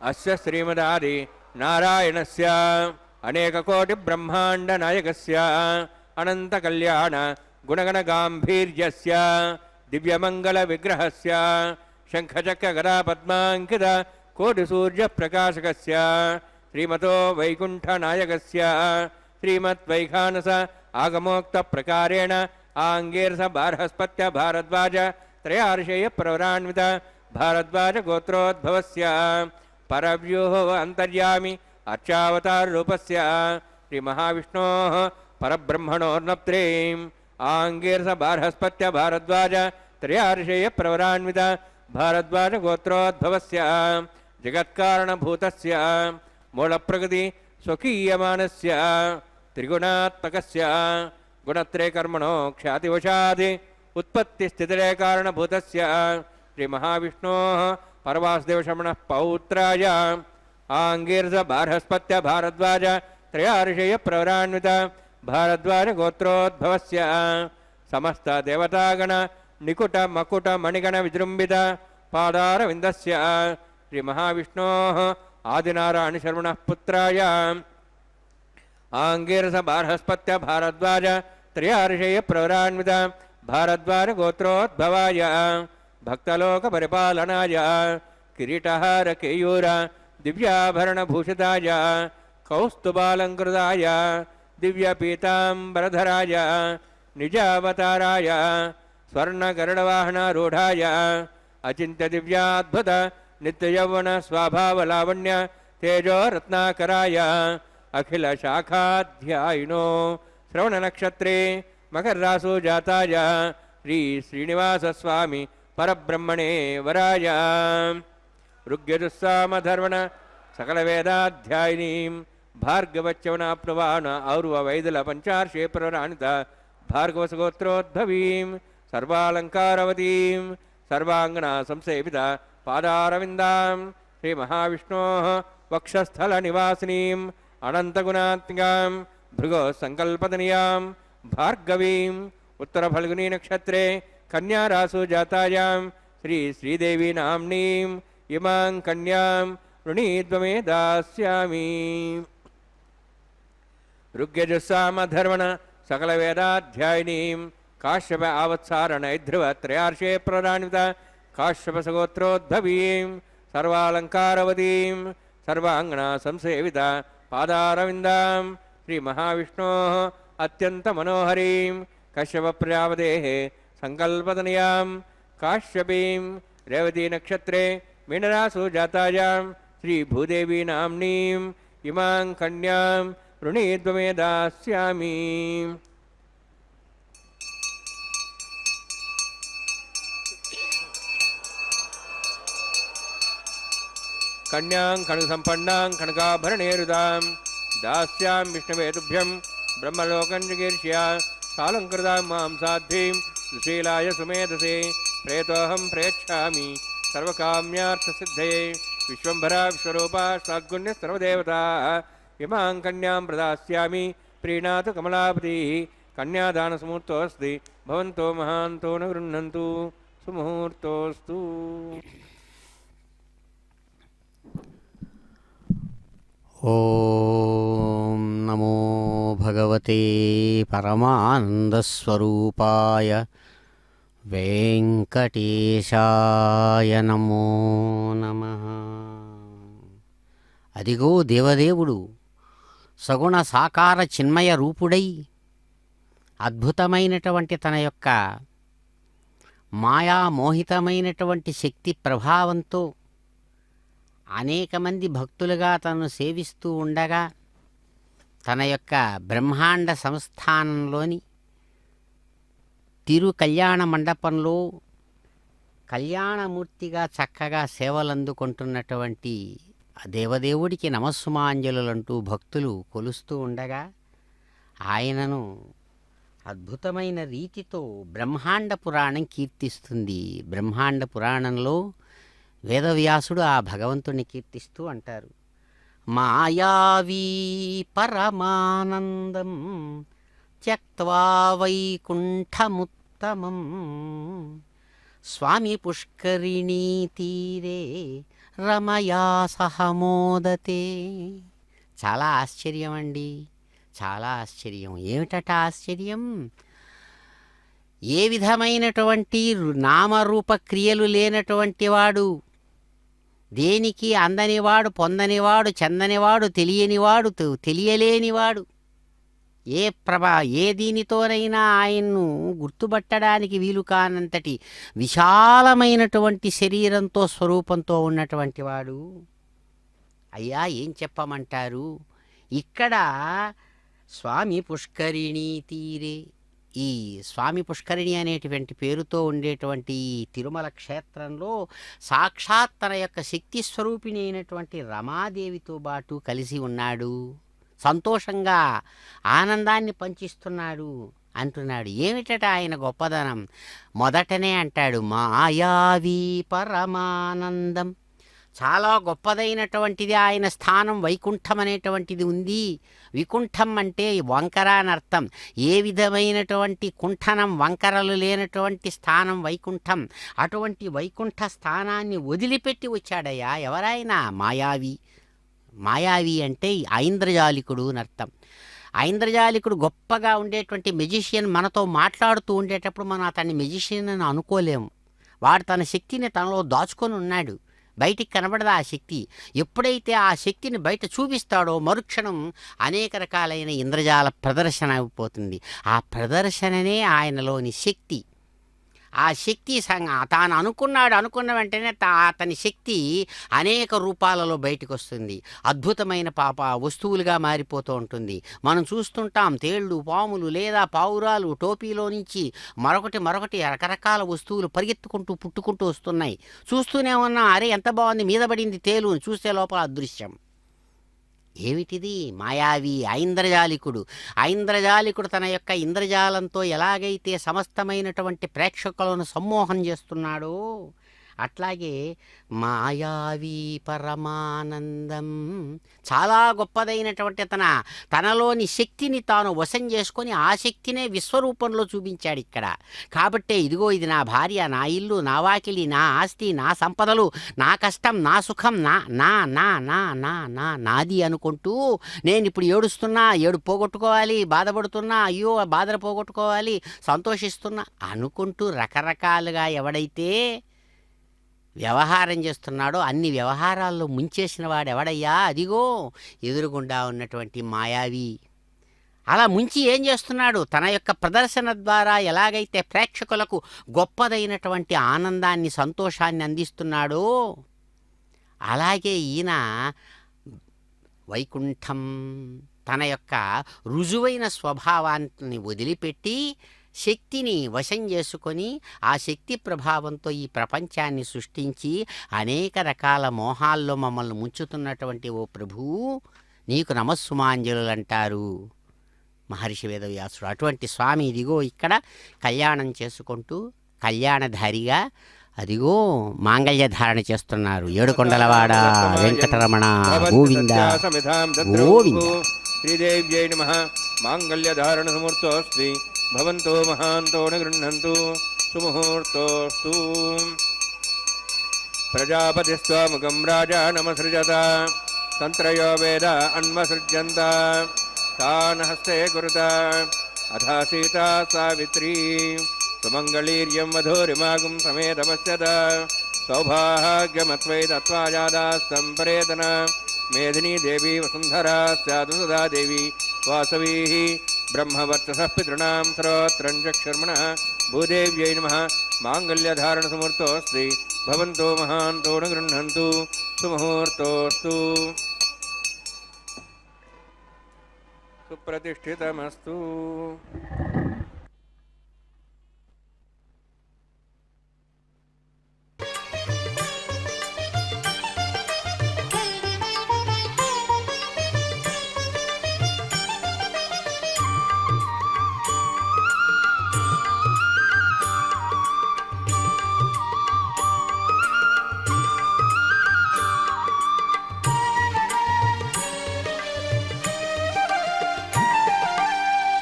अस्य श्रीमदादि नारायणस्य अनेककोटिब्रह्माण्डनायकस्य अनन्तकल्याण गुणगणगाम्भीर्यस्य दिव्यमङ्गलविग्रहस्य शङ्खचक्रगदापद्माङ्कित कोटिसूर्यप्रकाशकस्य श्रीमतो वैकुण्ठनायकस्य श्रीमद्वैखानस आगमोक्तप्रकारेण आङ्गीरस बार्हस्पत्य भारद्वाज त्रयार्षेयप्रवरान्वित भारद्वाज गोत्रोद्भवस्य परव्यूः अन्तर्यामि अर्चावताररूपस्य श्रीमहाविष्णोः परब्रह्मणोर्नप्त्रीम् आङ्गीरस बार्हस्पत्य भारद्वाज त्रयार्षेयप्रवरान्वित भारद्वाज गोत्रोद्भवस्य जगत्कारणभूतस्य मूलप्रकृति स्वकीयमानस्य त्रिगुणात्मकस्य गुणत्रयकर्मणो ख्यातिवशादि उत्पत्तिस्थितिलयकारणभूतस्य श्रीमहाविष्णोः परवासुदेवशमनः पौत्राय आङ्गीरस बार्हस्पत्य भारद्वाज त्रयार्षेयप्रवरान्वित भारद्वाज गोत्रोद्भवस्य समस्त देवतागण निकुट मकुट मणिगण विजृम्भित पादारविन्दस्य श्रीमहाविष्णोः आदिनारायणशर्मणः पुत्राय आङ्गीरस बार्हस्पत्य भारद्वाज त्रयार्षेयप्रवरान्वित भारद्वाज गोत्रोद्भवाय भक्तलोकपरिपालनाय किरीटहार केयूर दिव्याभरणभूषिताय कौस्तुभालङ्कृताय दिव्यपीताम्बरधराय निजावताराय स्वर्णगरुडवाहनारूढाय अचिन्त्यदिव्याद्भुत नित्ययौवन स्वाभावलावण्य तेजोरत्नाकराय अखिलशाखाध्यायिनो श्रवणनक्षत्रे मकररासु जाताय श्रीश्रीनिवासस्वामि परब्रह्मणे वराय ऋग्यजुस्सामधर्वण सकलवेदाध्यायिनीं भार्गवच्यवनाप्नुवान और्ववैदुलपञ्चार्षे प्रवरान्वित भार्गवसगोत्रोद्भवीं सर्वालङ्कारवतीं सर्वाङ्गना संसेवित पादारविन्दां श्रीमहाविष्णोः वक्षस्थलनिवासिनीम् अनन्तगुणात्मिकां भृगो सङ्कल्पतनीयां भार्गवीम् उत्तरफल्गुनीनक्षत्रे कन्यारासु जातायां श्रीदेवी नाम्नीम् इमां कन्यां वृणीद्वमे दास्यामि। ऋग्यजुस्सामधर्वण सकलवेदाध्यायिनीं काश्यप आवत्सारणैध्रुवत्रयार्षे प्रवरान्वित काश्यपसगोत्रोद्भवीं सर्वालङ्कारवतीं सर्वाङ्गना संसेवित पादारविन्दां श्रीमहाविष्णोः अत्यन्तमनोहरीं कश्यपप्रजापतेः सङ्कल्पतनयां काश्यपीं रेवतीनक्षत्रे मीनरासु जातायां श्रीभूदेवी नाम्नीम् इमां कन्यां वृणीद्वमे दास्यामि। कन्यां कणकसम्पन्नां कनकाभरणेरुदां दास्यां विष्णवे तुभ्यं ब्रह्मलोकं जिगीर्ष्या सालङ्कृतां मां साध्वीं सुशीलाय सुमेधसे प्रेतोऽहं प्रेक्षामि सर्वकाम्यार्थसिद्धये विश्वम्भरा विश्वरूपा सद्गुण्यस्तर्वदेवताः इमां कन्यां प्रदास्यामि प्रीणातु कमलापतिः कन्यादानसमुहूर्तोऽस्ति भवन्तो महान्तो न गृह्णन्तु सुमुहूर्तोऽस्तु। ॐ नमो भगवते परमानन्दस्वरूपाय వెంకటేశాయ నమో నమః. అదిగో దేవదేవుడు సగుణ సాకార చిన్మయ రూపుడై అద్భుతమైనటువంటి తన యొక్క మాయామోహితమైనటువంటి శక్తి ప్రభావంతో అనేక మంది భక్తులుగా తనను సేవిస్తూ ఉండగా తన యొక్క బ్రహ్మాండ సంస్థానంలోని తిరు కళ్యాణ మండపంలో కళ్యాణమూర్తిగా చక్కగా సేవలందుకుంటున్నటువంటి ఆ దేవదేవుడికి నమస్సుమాంజలులంటూ భక్తులు కొలుస్తూ ఉండగా ఆయనను అద్భుతమైన రీతితో బ్రహ్మాండ పురాణం కీర్తిస్తుంది. బ్రహ్మాండ పురాణంలో వేదవ్యాసుడు ఆ భగవంతుని కీర్తిస్తూ అంటారు, మాయావీ పరమానందం త్యక్త్వా వైకుంఠముత్తమం స్వామి పుష్కరిణీ తీరే రమయా సహమోదతే. చాలా ఆశ్చర్యం అండి, చాలా ఆశ్చర్యం. ఏమిటట ఆశ్చర్యం? ఏ విధమైనటువంటి నామరూప క్రియలు లేనటువంటి వాడు, దేనికి అందనివాడు, పొందనివాడు, చెందనివాడు, తెలియనివాడు, తెలియలేనివాడు, ఏ దీనితోనైనా ఆయన్ను గుర్తుపట్టడానికి వీలు కానంతటి విశాలమైనటువంటి శరీరంతో స్వరూపంతో ఉన్నటువంటి వాడు. అయ్యా ఏం చెప్పమంటారు? ఇక్కడ స్వామి పుష్కరిణీ తీరే, ఈ స్వామి పుష్కరిణి అనేటువంటి పేరుతో ఉండేటువంటి తిరుమల క్షేత్రంలో సాక్షాత్ తన యొక్క శక్తి స్వరూపిణి అయినటువంటి రమాదేవితో పాటు కలిసి ఉన్నాడు, సంతోషంగా ఆనందాన్ని పంచిస్తున్నాడు అంటున్నాడు. ఏమిటట ఆయన గొప్పదనం? మొదటనే అంటాడు, మాయావీ పరమానందం. చాలా గొప్పదైనటువంటిది ఆయన స్థానం. వైకుంఠం అనేటువంటిది ఉంది. వికుంఠం అంటే వంకర అని అర్థం. ఏ విధమైనటువంటి కుంఠనం, వంకరలు లేనటువంటి స్థానం వైకుంఠం. అటువంటి వైకుంఠ స్థానాన్ని వదిలిపెట్టి వచ్చాడయ్యా ఎవరైనా. మాయావి, మాయావి అంటే ఐంద్రజాలికుడు అని అర్థం. ఐంద్రజాలికుడు గొప్పగా ఉండేటువంటి మెజిషియన్. మనతో మాట్లాడుతూ ఉండేటప్పుడు మనం అతన్ని మెజిషియన్ అని అనుకోలేము. వాడు తన శక్తిని తనలో దాచుకొని ఉన్నాడు, బయటికి కనబడదు ఆ శక్తి. ఎప్పుడైతే ఆ శక్తిని బయట చూపిస్తాడో మరుక్షణం అనేక రకాలైన ఇంద్రజాల ప్రదర్శన అయిపోతుంది. ఆ ప్రదర్శననే ఆయనలోని శక్తి. ఆ శక్తి తాను అనుకున్న వెంటనే అతని శక్తి అనేక రూపాలలో బయటకు వస్తుంది. అద్భుతమైన వస్తువులుగా మారిపోతూ ఉంటుంది. మనం చూస్తుంటాం తేళ్ళు, పాములు లేదా పావురాలు టోపీలో నుంచి మరొకటి రకరకాల వస్తువులు పరిగెత్తుకుంటూ పుట్టుకుంటూ వస్తున్నాయి. చూస్తూనే ఉన్నాం, అరే ఎంత బాగుంది, మీద పడింది తేలు, చూస్తే లోపల అదృశ్యం. ఏమిటిది? మాయావి, ఐంద్రజాలికుడు. ఐంద్రజాలికుడు తన యొక్క ఇంద్రజాలంతో ఎలాగైతే సమస్తమైనటువంటి ప్రేక్షకులను సమ్మోహం చేస్తున్నాడో అట్లాగే మాయావి పరమానందం, చాలా గొప్పదైనటువంటి తనలోని శక్తిని తాను వశం చేసుకొని ఆ శక్తినే విశ్వరూపంలో చూపించాడు ఇక్కడ. కాబట్టే ఇదిగో ఇది నా భార్య, నా ఇల్లు, నా వాకిలి, నా ఆస్తి, నా సంపదలు, నా కష్టం, నా సుఖం, నా నా నా నా నా నా నాది అనుకుంటూ నేను ఇప్పుడు ఏడుస్తున్నా, పోగొట్టుకోవాలి, బాధపడుతున్నా, అయ్యో బాధలు పోగొట్టుకోవాలి, సంతోషిస్తున్నా అనుకుంటూ రకరకాలుగా ఎవడైతే వ్యవహారం చేస్తున్నాడో అన్ని వ్యవహారాల్లో ముంచేసిన వాడు ఎవడయ్యా? అదిగో ఎదురుగుండా ఉన్నటువంటి మాయావి. అలా ముంచి ఏం చేస్తున్నాడు? తన యొక్క ప్రదర్శన ద్వారా ఎలాగైతే ప్రేక్షకులకు గొప్పదైనటువంటి ఆనందాన్ని, సంతోషాన్ని అందిస్తున్నాడో అలాగే ఈయన వైకుంఠం తన యొక్క రుజువైన స్వభావాన్ని వదిలిపెట్టి శక్తిని వశం చేసుకొని ఆ శక్తి ప్రభావంతో ఈ ప్రపంచాన్ని సృష్టించి అనేక రకాల మోహాల్లో మమ్మల్ని ముంచుతున్నటువంటి ఓ ప్రభు నీకు నమస్సుమాంజలు అంటారు మహర్షి వేదవ్యాసుడు. అటువంటి స్వామి ఇదిగో ఇక్కడ కళ్యాణం చేసుకుంటూ కళ్యాణధారిగా అదిగో మాంగళ్య ధారణ చేస్తున్నారు. ఏడుకొండలవాడ వెంకటరమణ గోవింద గోవింద. శ్రీదేవ్యై నమః. మాంగళ్యధారణ సమూర్తోస్తి భవంతో మహాంతో గృహ్ణంతు సుముహూర్తోస్తు. ప్రజాపతిస్త్వముఖం రాజా నమసృజత తంత్రయో వేద అన్వసృజ్యంత తాన హస్తే కురుత అథా సీతా సావిత్రీ సుమంగళీర్యం వధూరిమాగం సమేతపశ్యత సౌభాగ్యమత్వై తత్వాజాదాస్తం పరేతన मेदिनी देवी वसुन्धरा स्यादु सदा देवी वासवी ब्रह्मवर्चसः पितॄणां सर्वत्रं चक्षुर्मणः भूदेव्यै नमः माङ्गल्यधारणसमुहूर्तोऽस्ति भवन्तो महान्तो न गृह्णन्तु सुमुहूर्तोऽस्तु सुप्रतिष्ठितमस्तु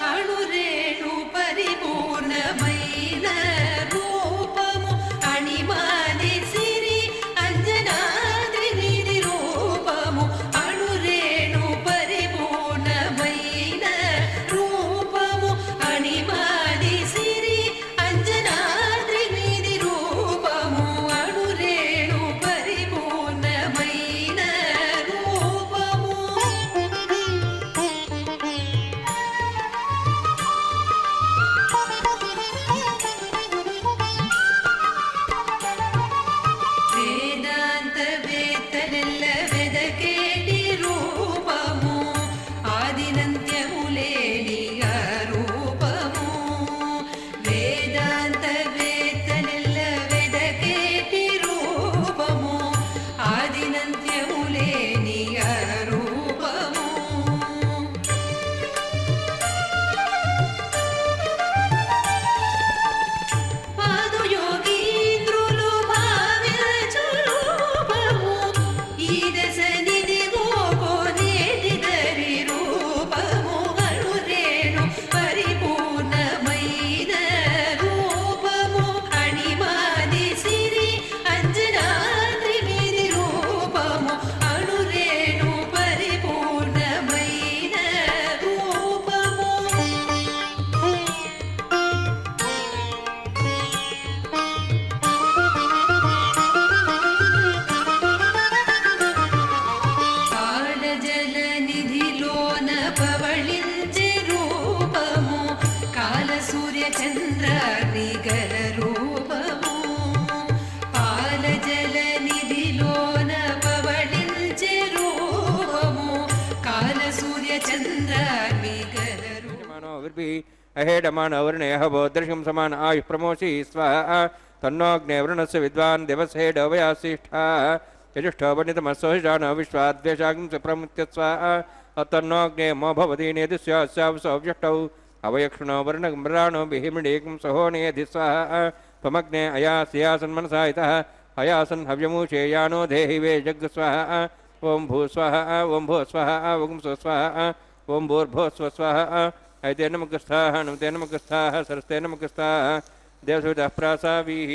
అణురేణు పరిపూర్ణమైన రూపము అణిమాది సిరి అంజనాద్రి నిధి రూపము అణురేణు పరిపూర్ణమైన రూపము అణిమాది సిరి అంజనాద్రి నిధి రూపము అణురేణు పరిపూర్ణమైన రూపము వేదాంత వేత్తనెల్ల వెదకేటి రూపము ఆదినంత్యములేని ఆ రూపము వేదాంత వేత్తనెల్ల వెదకేటి రూపము ఆదినంత్యములేని ఆ రూపము పాదుయోగీంద్రులు భావించు రూపము ఈ దశ నిధిగో కోనేటి దరి రూపము అణురేణు పరిపూర్ణమైన రూపము అణిమాది సిరి అంజనాద్రి నిధి రూపము అణురేణు పరిపూర్ణమైన రూపము కాళజల నిధిలోన పవళించే రూపము కాల సూర్య చంద్రాగ్ని గల రూపము పాలజల నిధిలోన పవళించే రూపము కాల సూర్య చంద్రాగ్ని గల రూపము अहेडमानवर्णयः भोदृशं समान आयुः प्रमोषि स्वाहा तन्नोऽग्ने वरुणस्य विद्वान् दिवसेडवयासिष्ठाः यजुष्ठोपनितमस्वहिषाणो विश्वाद्वेषागं च प्रमुत्य स्वाहा तन्नोऽग्ने मो भवति नेदिस्यास्यावसौव्यष्टौ अवयक्षणो वर्णगम्राणो बिहिमृडेकं सहोनेधि स्वाहा त्वमग्ने अयास्यासन्मनसा इतः अयासन् हव्यमूषेयानो देहि वे जग् स्वाहा ॐ भू स्वाहा ॐ भो स्वाहा ॐ सो स्वाहा ॐ भूर्भो स्व स्वाहा ऐते नमकस्थाः नमते नमकस्थाः सरस्ते नमकस्थाः देवसुतः प्रासावीः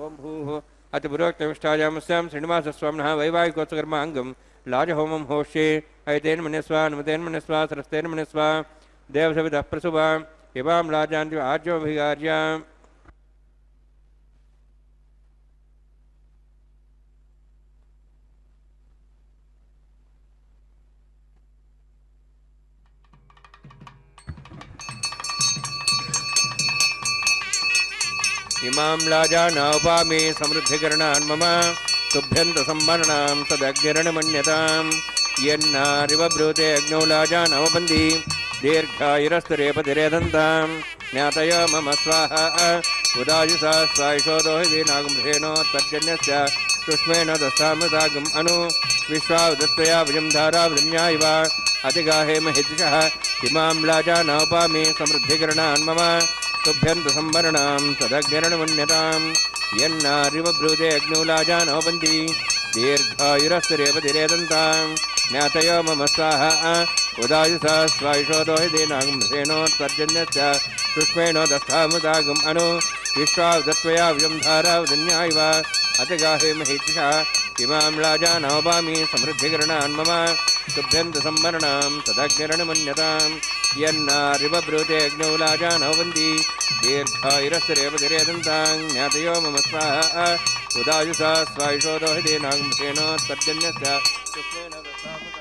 ॐ भूः अतिपुरोक्तमिष्टायामस्यां श्रीनिवासस्वामिनः वैवाहिकोत्सकर्माङ्गं लाजहोमं होष्ये ऐतेन मन्यस्वा नमतेन मन्यस्वा सरस्तेन मन्यस्वा देवसवितः प्रसुवा इवां लाजान्ति आज्योभिगार्या इमां लाजानापामे समृद्धिकरणान् मम तुभ्यन्तसंवरणां तदग्निरणमन्यतां यन्नारिव ब्रूते अग्नौ लाजानवपन्ति दीर्घायुरस्तुरेपतिरेदन्तां ज्ञातय मम स्वाहा उदायुषा स्वायुषोदोहिते नागमृषेणोत्पर्जन्यस्य सुष्मेण दस्तामृतागम् अनु विश्वावदत्तया विजं धारावृण्या इव अतिगाहे महिद्विषः इमां लाजानापामे समृद्धिकरणान् मम तुभ्यन्तसंवरणां तदग्निरणमन्यतां यन्नारिव ब्रूते अग्नौ लाजानवपन्ति दीर्घायुरस्तुरेपतिरेदन्तां ज्ञातय मम स्वाहा उदायुषा स्वायुषोदोहिते नागमृषेणोत्पर्जन्यस्य सुष्मेणो दस्तामृतागम् अनु विश्वावदत्त्वया विजं धारावृण्या इव अतिगाहे महिद्विषः इमां लाजानवपामि समृद्धिकरणान् मम तुभ्यन्तसंवरणां तदग्निरणमन्यतां यन्नारिव ब्रूते अग्नौ लाजानवपन्ति दीर्घायुरस्तुरेपतिरेदन्तां ज्ञातयो मम स्वाहा उदायुषा स्वायुषोदोहिते नागमृषेणोत्पर्जन्यस्य सुष्मेणो दस्तामृतागम्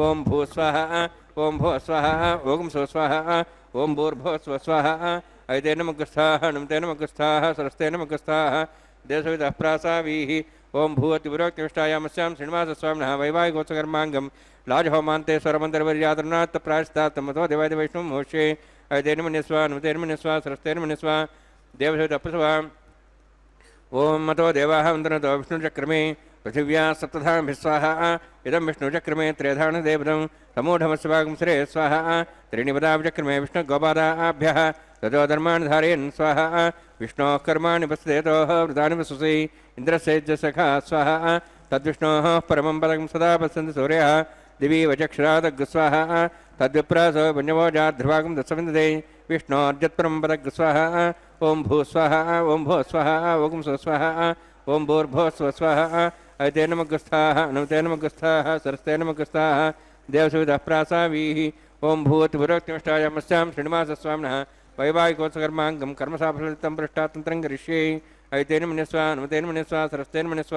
ఓం భూ స్వాహ ఓం భూ స్వాహ ఓం సో స్వాహ ఓం భూర్భో స్వ స్వాహ ఐతేన ముగ్గుస్థాః నమతేన ముగ్గుస్థాః సరస్తేన ముగ్గుస్థాః దేశవిదః ప్రాసావీః ఓం భూవతి విరోక్తిష్టాయామస్యాం శ్రీనివాసస్వామినः వైవాహికోత్సకర్మాంగం లాజహోమాంతే స్వరమంతరవర్యాదరుణాత్ ప్రాయశ్చిత్తాత్తమతో దేవాది వైష్ణవం మోక్షే ఐతేన మన్యస్వ నమతేన మన్యస్వ సరస్తేన మన్యస్వ దేవసవిదః ప్రసవ ఓం మతో దేవాः వందనతో విష్ణుచక్రమే పృథివ్యా సప్తధాభిः స్వాహా ఇదం విష్ణుచక్రమే త్రేధానదేవదం సమూఢమస్వాగం శ్రే స్వాహా త్రీణిపదాభిచక్రమే విష్ణుగోపాదాభ్యः ततो धर्माणि धारयन् स्वाहा विष्णोः कर्माणि पश्येतोः वृतानि वसुसि इन्द्रस्य सखा स्वाहा तद्विष्णोः परमं पदं सदा पश्यन्ति सूर्यः दिवि वचक्षुरादग् स्वाहा तद्विप्रासो पुण्यवोजाध्रुवागं दत्सविन्दते विष्णोर्जत्परं पदग् स्वाहा ॐ भू स्वाहा ॐ भो स्वाहा ओं सो स्वाहा ॐ भूर्भो स्व स्वाहा ऐतेन मग्गस्थाः नमतेन मग्गस्थाः सरस्तेन मग्गस्थाः देवसविदः प्रासावीः ॐ भूवतिपुरोक्तिष्टायामस्यां श्रीनिवासस्वामिनः वैवाहिकोत्सकर्मांगं कर्मसाफलितं पृष्ठातन्त्रं करिष्ये ऐतेन मन्यस्व नमतेन मन्यस्व सरस्तेन मन्यस्व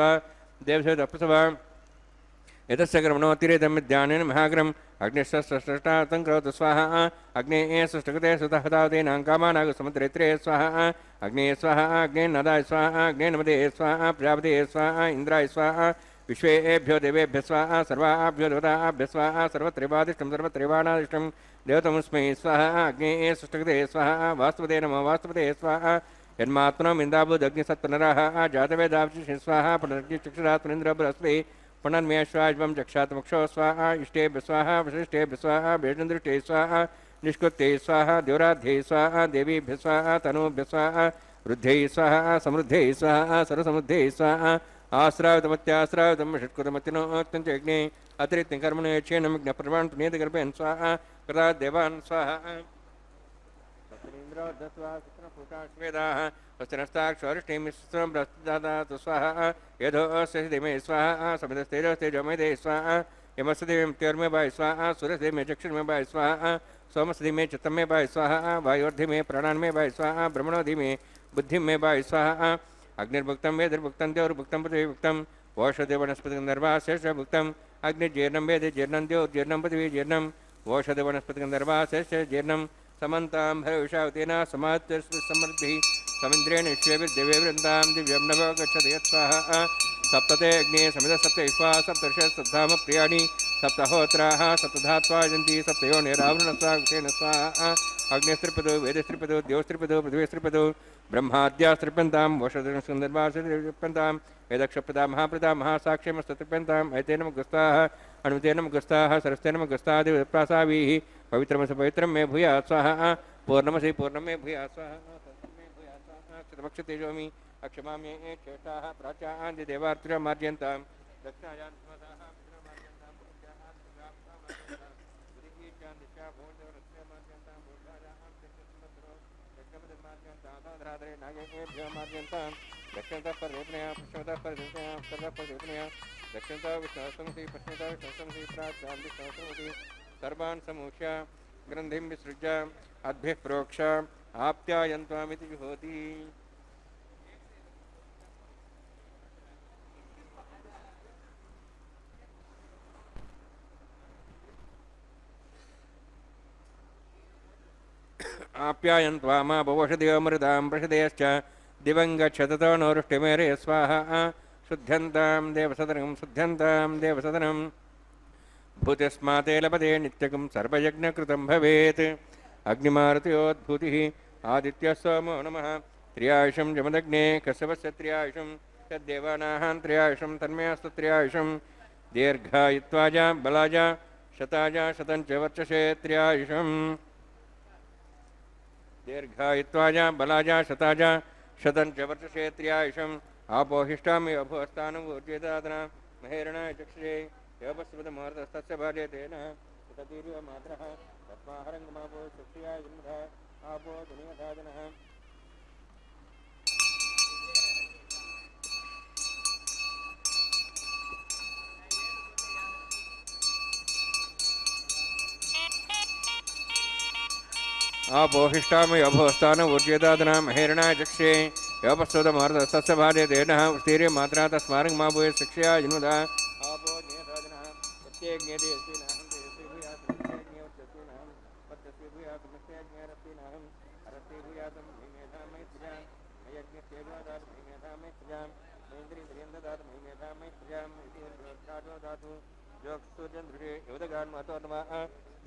देवसविदः एतस्य कर्मणोऽतिरेदं विद्यानेन महाग्रम् अग्निष्ठष्टातं करोतु स्वाहा अग्नेः सृष्टगते सुतः तावदेनां कामानागसमुद्रेत्रे स्वाहा अग्नेः स्वाहा अग्नेन्नदाय स्वाहा अग्नेन्नमदे स्वाहा प्रजापते स्वाहा इन्द्राय स्वाहा विश्वेभ्यो देवेभ्यः स्वाहा सर्वाभ्यो देवताभ्यः स्वाहा सर्वत्रैवादिष्टं सर्वत्रैवानादिष्टं देवतमस्मै स्वाहा अग्नेः सृष्टगते स्वाहा वास्तवते नमो वास्तवते स्वाहा यन्मात्मनम् इन्दाबुदग्निसत्पुनरः जातवेदावशिषे स्वाहा पुनर्चक्षुरात्मनिन्द्र बृहस्पति पुनर्मेश्वाज्वं चक्षात्मक्षो स्वाहा इष्टेभ्य स्वाहा वशिष्ठेभ्य स्वाहा भेषन्दृष्टे स्वाहा निष्कृत्यै स्वाहा द्योराध्यै स्वाहा देवीभ्य स्वाहा तनूभ्य स्वाहा वृद्ध्यै स्वाहा समृद्ध्यै स्वाहा सर्वसमृद्ध्यै स्वाहा आश्रावितमत्याश्रावितं षट्कृतमतिनोक्तं च यज्ञे अतिरिक्तं कर्मणो यच्छेन विघ्नप्रमाणं पुनीतकल्पयन् स्वाहा कृता देवान् स्वाहा वेदाः स्वस्तिनस्ताक्षरिष्टिमिश्रं प्रदातु स्वाहा यथोऽस्य दिमे स्वाहा समितस्तेजस्तेजोमेदे स्वाहा यमस्य दिमे त्योर्मे भाय स्वाहा सूर्यस्य मे चक्षुर्मे भाय स्वाहा सोमस्य दिमे चित्तमे भाय स्वाहा वायोर्धिमे प्राणान्मे भाय स्वाहा ब्रह्मणोधिमे बुद्धिं मे भाय स्वाहा अग्निर्भुक्तं वेदिर्भुक्तं देवर्भुक्तं पृथिवीभुक्तं वोषदेवनस्पतिगन्धर्वाशेषभुक्तं अग्निर्जीर्णं वेदे जीर्णं देवोर्जीर्णं पृथिवी जीर्णं वोषदेवनस्पतिगन्धर्वाशेषजीर्णं समन्तां भरविषावतेन समात्यस्मृद्भिः समिन्द्रेण विश्वेभिर्देवेवृन्दां दिव्यं नभो गच्छति यत्स्वाहा सप्तते अग्ने समित सप्तविश्वा सप्तर्षसप्तधाम प्रियाणि सप्तहोत्राः सप्तधात्वा यन्ति सप्तयोनिरावृणस्वागतेन स्वाहा अग्निस्त्रिपदो वेदस्त्रिपदो देवस्त्रिपदो पृथिवीस्त्रिपदो ब्रह्माद्यास्त्रिप्यन्तां वोषदृप्यन्तां वेदक्षप्रदा महाप्रदा महासाक्ष्यमस्तृप्यन्ताम् ऐतेन मुगस्ताः अणुतेन मुगस्ताः सरस्तेन मुगस्ताः देवप्रासावीः पवित्रमसि पवित्रं मे भूयात् स्वाहा पूर्णमसि पूर्णं मे भूयात् स्वाहा क्षतमक्षतेजोमि अक्षमाम्ये चेष्टाः प्राच्यान्ति देवार्तिमार्जयन्तां दक्षिणायां दक्षिणतः परदेवनया पश्चिमतः परदेवनया उत्तरतः परदेवनया दक्षिणतः विष्णुसंसि पश्चिमतः विष्णुसंसि प्राच्यां विष्णुसंसि सर्वान् समूह्य ग्रन्थिं विसृज्य अद्भिः प्रोक्ष आप्यायन्त्वामिति विभूति आप्यायन्त्वामा भवषदेवमृतां प्रषदेश्च दिवं गच्छततो नोरुष्टिमेरे स्वाहा शुद्ध्यन्तां देवसदनं भूतिस्माते लभते नित्यकं सर्वयज्ञकृतं भवेत् अग्निमारुतयोद्भूतिः आदित्यः सोमो नमः त्र्यायुषं जमदग्ने कश्यपस्य त्र्यायुषं तद्देवानाः त्र्यायुषं तन्मयस्तु त्र्यायुषं दीर्घायुत्वाज बलाज शताज शतं च वर्चसे त्र्यायुषम् दीर्घायुत्वाज बलाज शताज शतं च वर्चसे त्र्यायुषम् आपोहिष्टामि अभुहस्तानं ऊर्जेदादना महेरणाय चक्षुषे योपस्पदमुहूर्तस्तस्य भार्यतेन तदीर्घमात्रः तस्माहरङ्गमापो सुक्षियाय जन्मधा आपो दुनियधादनः आपोहिष्टामि अभोस्तान ऊर्जेदादना महेरणाय चक्षुषे योपस्तोतमार्तस्य भार्य तेनः स्थिर्य मात्रा तस्मारं मा भूय शिक्षया जन्मदा आपो ज्ञेयसाधनः प्रत्येज्ञेति अस्तिनाहं तेजस्वी भूयात् प्रत्येज्ञेवत्यस्तिनाहं पत्यस्वी भूयात् प्रत्येज्ञेरस्तिनाहं अरस्ति भूयातं मयिमेधामयि प्रजां मयज्ञस्येवादात् मयिमेधामयि प्रजां मयेन्द्रियं ददात् मयिमेधामयि प्रजां इति योक्तादो धातु योक्सूर्यन्द्रिये योदगान् महतोन्नमः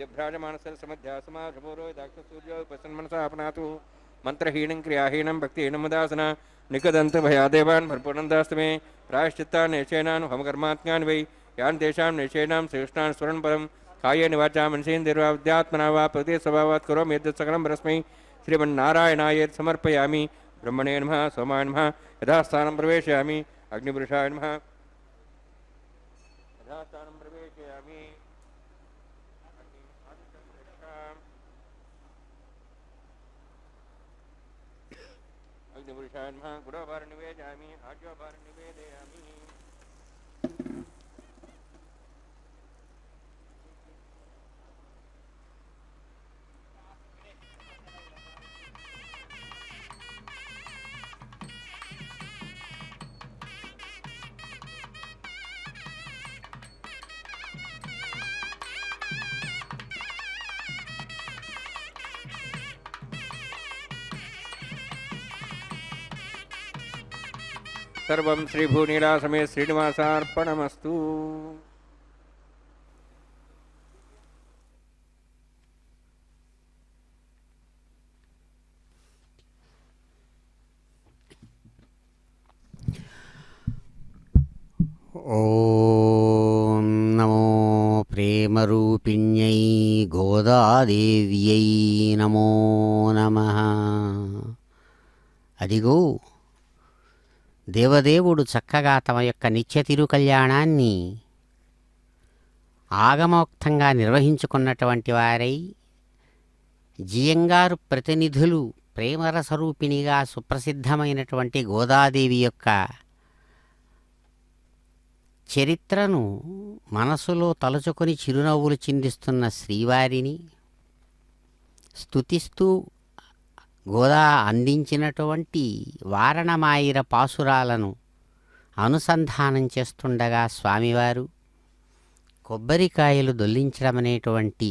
दिभ्राजमानस्य समध्यासमा शपोरो दाक्षसूर्यो उपसन्मनसा अपनातु मंत्रहीनं क्रियाहीनं भक्तिहीनं उदासना निकदंत भयादेवान् भरपूर्णं दास्तु मे प्रायश्चित्तान् निश्चयनान् होमकर्मात्म्यान् वै यान् तेषां निश्चयनां श्रेष्ठान् स्मरन् परं कायेन वाचा मनसेन्द्रिया विद्यात्मना वा प्रति स्वभावात् करोमि यद् सकलं परस्मै श्रीमन्नारायणायेत् समर्पयामि ब्रह्मणे नमः सोमाय नमः यथास्थानं प्रवेशयामि अग्निपुरुषाय नमः यथास्थानं प्रवेशयामि अग्निपुरुषाय नमः गुरोभार निवेदयामि आज्योभार निवेदयामि सर्वं श्रीभूनीलासमेत श्रीनिवासार्पणमस्तु। ఓం నమో ప్రేమరూపిణ్యై గోదాదేవ్యై నమో నమః. అదిగో దేవదేవుడు చక్కగా తమ యొక్క నిత్య తిరుకల్యాణాన్ని ఆగమోక్తంగా నిర్వహించుకున్నటువంటి వారై జియంగారు ప్రతినిధులు ప్రేమరసరూపిణిగా సుప్రసిద్ధమైనటువంటి గోదాదేవి యొక్క చరిత్రను మనసులో తలుచుకొని చిరునవ్వులు చిందిస్తున్న శ్రీవారిని స్తుతిస్తూ గోదా అందించినటువంటి వారణమాయిర పాసురాలను అనుసంధానం చేస్తుండగా స్వామివారు కొబ్బరికాయలు దొల్లించడం అనేటువంటి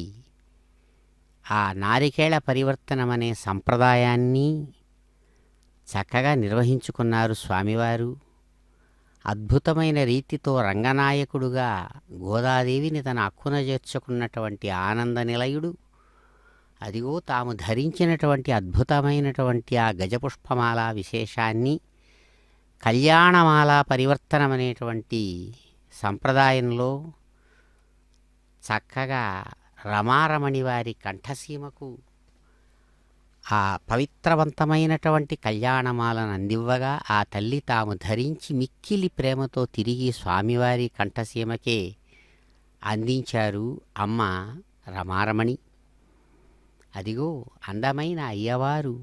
ఆ నారికేళ పరివర్తనం అనే సంప్రదాయాన్ని చక్కగా నిర్వహించుకున్నారు స్వామివారు. అద్భుతమైన రీతితో రంగనాయకుడుగా గోదాదేవిని తన అక్కున చేర్చుకున్నటువంటి ఆనంద నిలయుడు అదిగో తాము ధరించినటువంటి అద్భుతమైనటువంటి ఆ గజపుష్పమాల విశేషాన్ని కళ్యాణమాల పరివర్తనం అనేటువంటి సంప్రదాయంలో చక్కగా రమారమణి వారి కంఠసీమకు ఆ పవిత్రవంతమైనటువంటి కళ్యాణమాలను అందివ్వగా ఆ తల్లి తాము ధరించి మిక్కిలి ప్రేమతో తిరిగి స్వామివారి కంఠసీమకే అందించారు అమ్మ రమారమణి. అదిగో అందమైన అయ్యవారు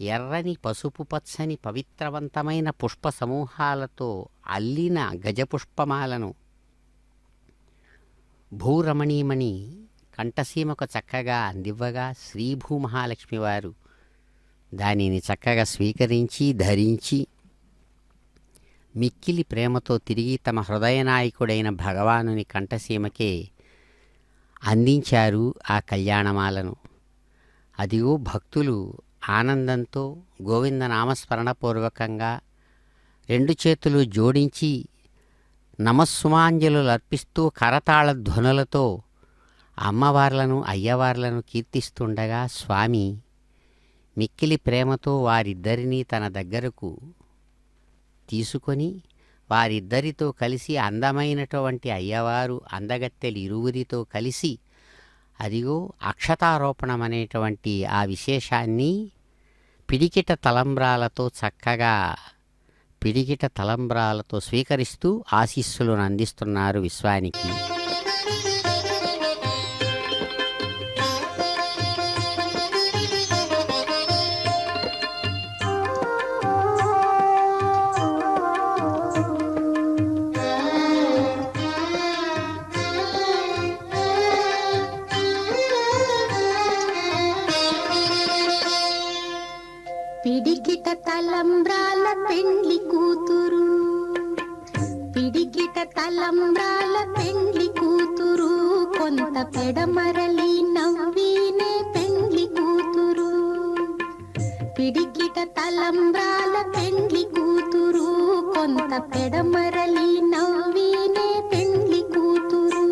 ఎర్రని పసుపు పచ్చని పవిత్రవంతమైన పుష్ప సమూహాలతో అల్లిన గజపుష్పమాలను భూరమణీమణి కంఠసీమకు చక్కగా అందివ్వగా శ్రీభూమహాలక్ష్మివారు దానిని చక్కగా స్వీకరించి ధరించి మిక్కిలి ప్రేమతో తిరిగి తమ హృదయనాయకుడైన భగవానుని కంఠసీమకే అందించారు ఆ కళ్యాణమాలను. అదిగో భక్తులు ఆనందంతో గోవింద నామస్మరణపూర్వకంగా రెండు చేతులు జోడించి నమస్సుమాంజలు అర్పిస్తూ కరతాళ ధ్వనులతో అమ్మవార్లను అయ్యవార్లను కీర్తిస్తుండగా స్వామి మిక్కిలి ప్రేమతో వారిద్దరినీ తన దగ్గరకు తీసుకొని వారిద్దరితో కలిసి అందమైనటువంటి అయ్యవారు అందగత్తెలు ఇరువురితో కలిసి అదిగో అక్షతారోపణం అనేటువంటి ఆ విశేషాన్ని పిడికిట తలంబ్రాలతో స్వీకరిస్తూ ఆశీస్సులను అందిస్తున్నారు విశ్వానికి. పిడికిట తలంబ్రా తలంబ్రాల పెండ్లి కూతురు కొంత పెడమరలి నవ్వినే పెండ్లి కూతురు పిడికిట తలంబ్రాల పెండ్లి కూతురు కొంత పెడమరలి నవ్వినే పెండ్లి కూతురు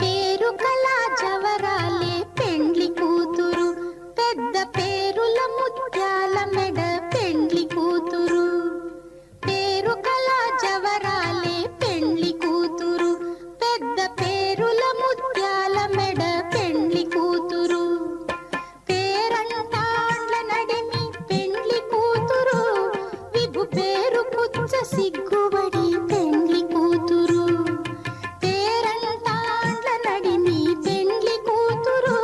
పేరు కళా జవరాలే పెండ్లి కూతురు పెద్ద పేరుల ముత్యాల మెడ పెండ్లి కూతురు పేరు కళా జవరాలే పెండ్లి కూతురు పెద్ద పేరుల ముత్యాల మెడ పెండ్లి కూతురు పేరంటాండ్ల నడిమి పెండ్లి కూతురు విభు పేరు పుచ్చ సిగ్గుబడి పెండ్లి కూతురు పేరంటాండ్ల నడిమి పెండ్లి కూతురు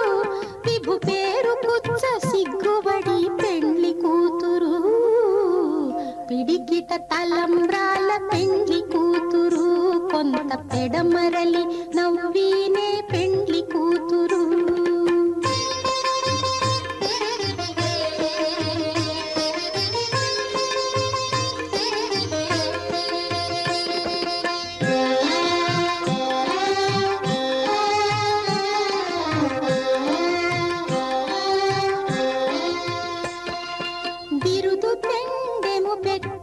విభు పేరు పుచ్చ సిగ్గుబడి పెండ్లి కూతురు పిడికిట తలంబ్రాల పెండ్లి కూతురు కొంత పెడమరలి నవ్వినే పెండ్లి కూతురు బిరుదు పెండెము పెట్టి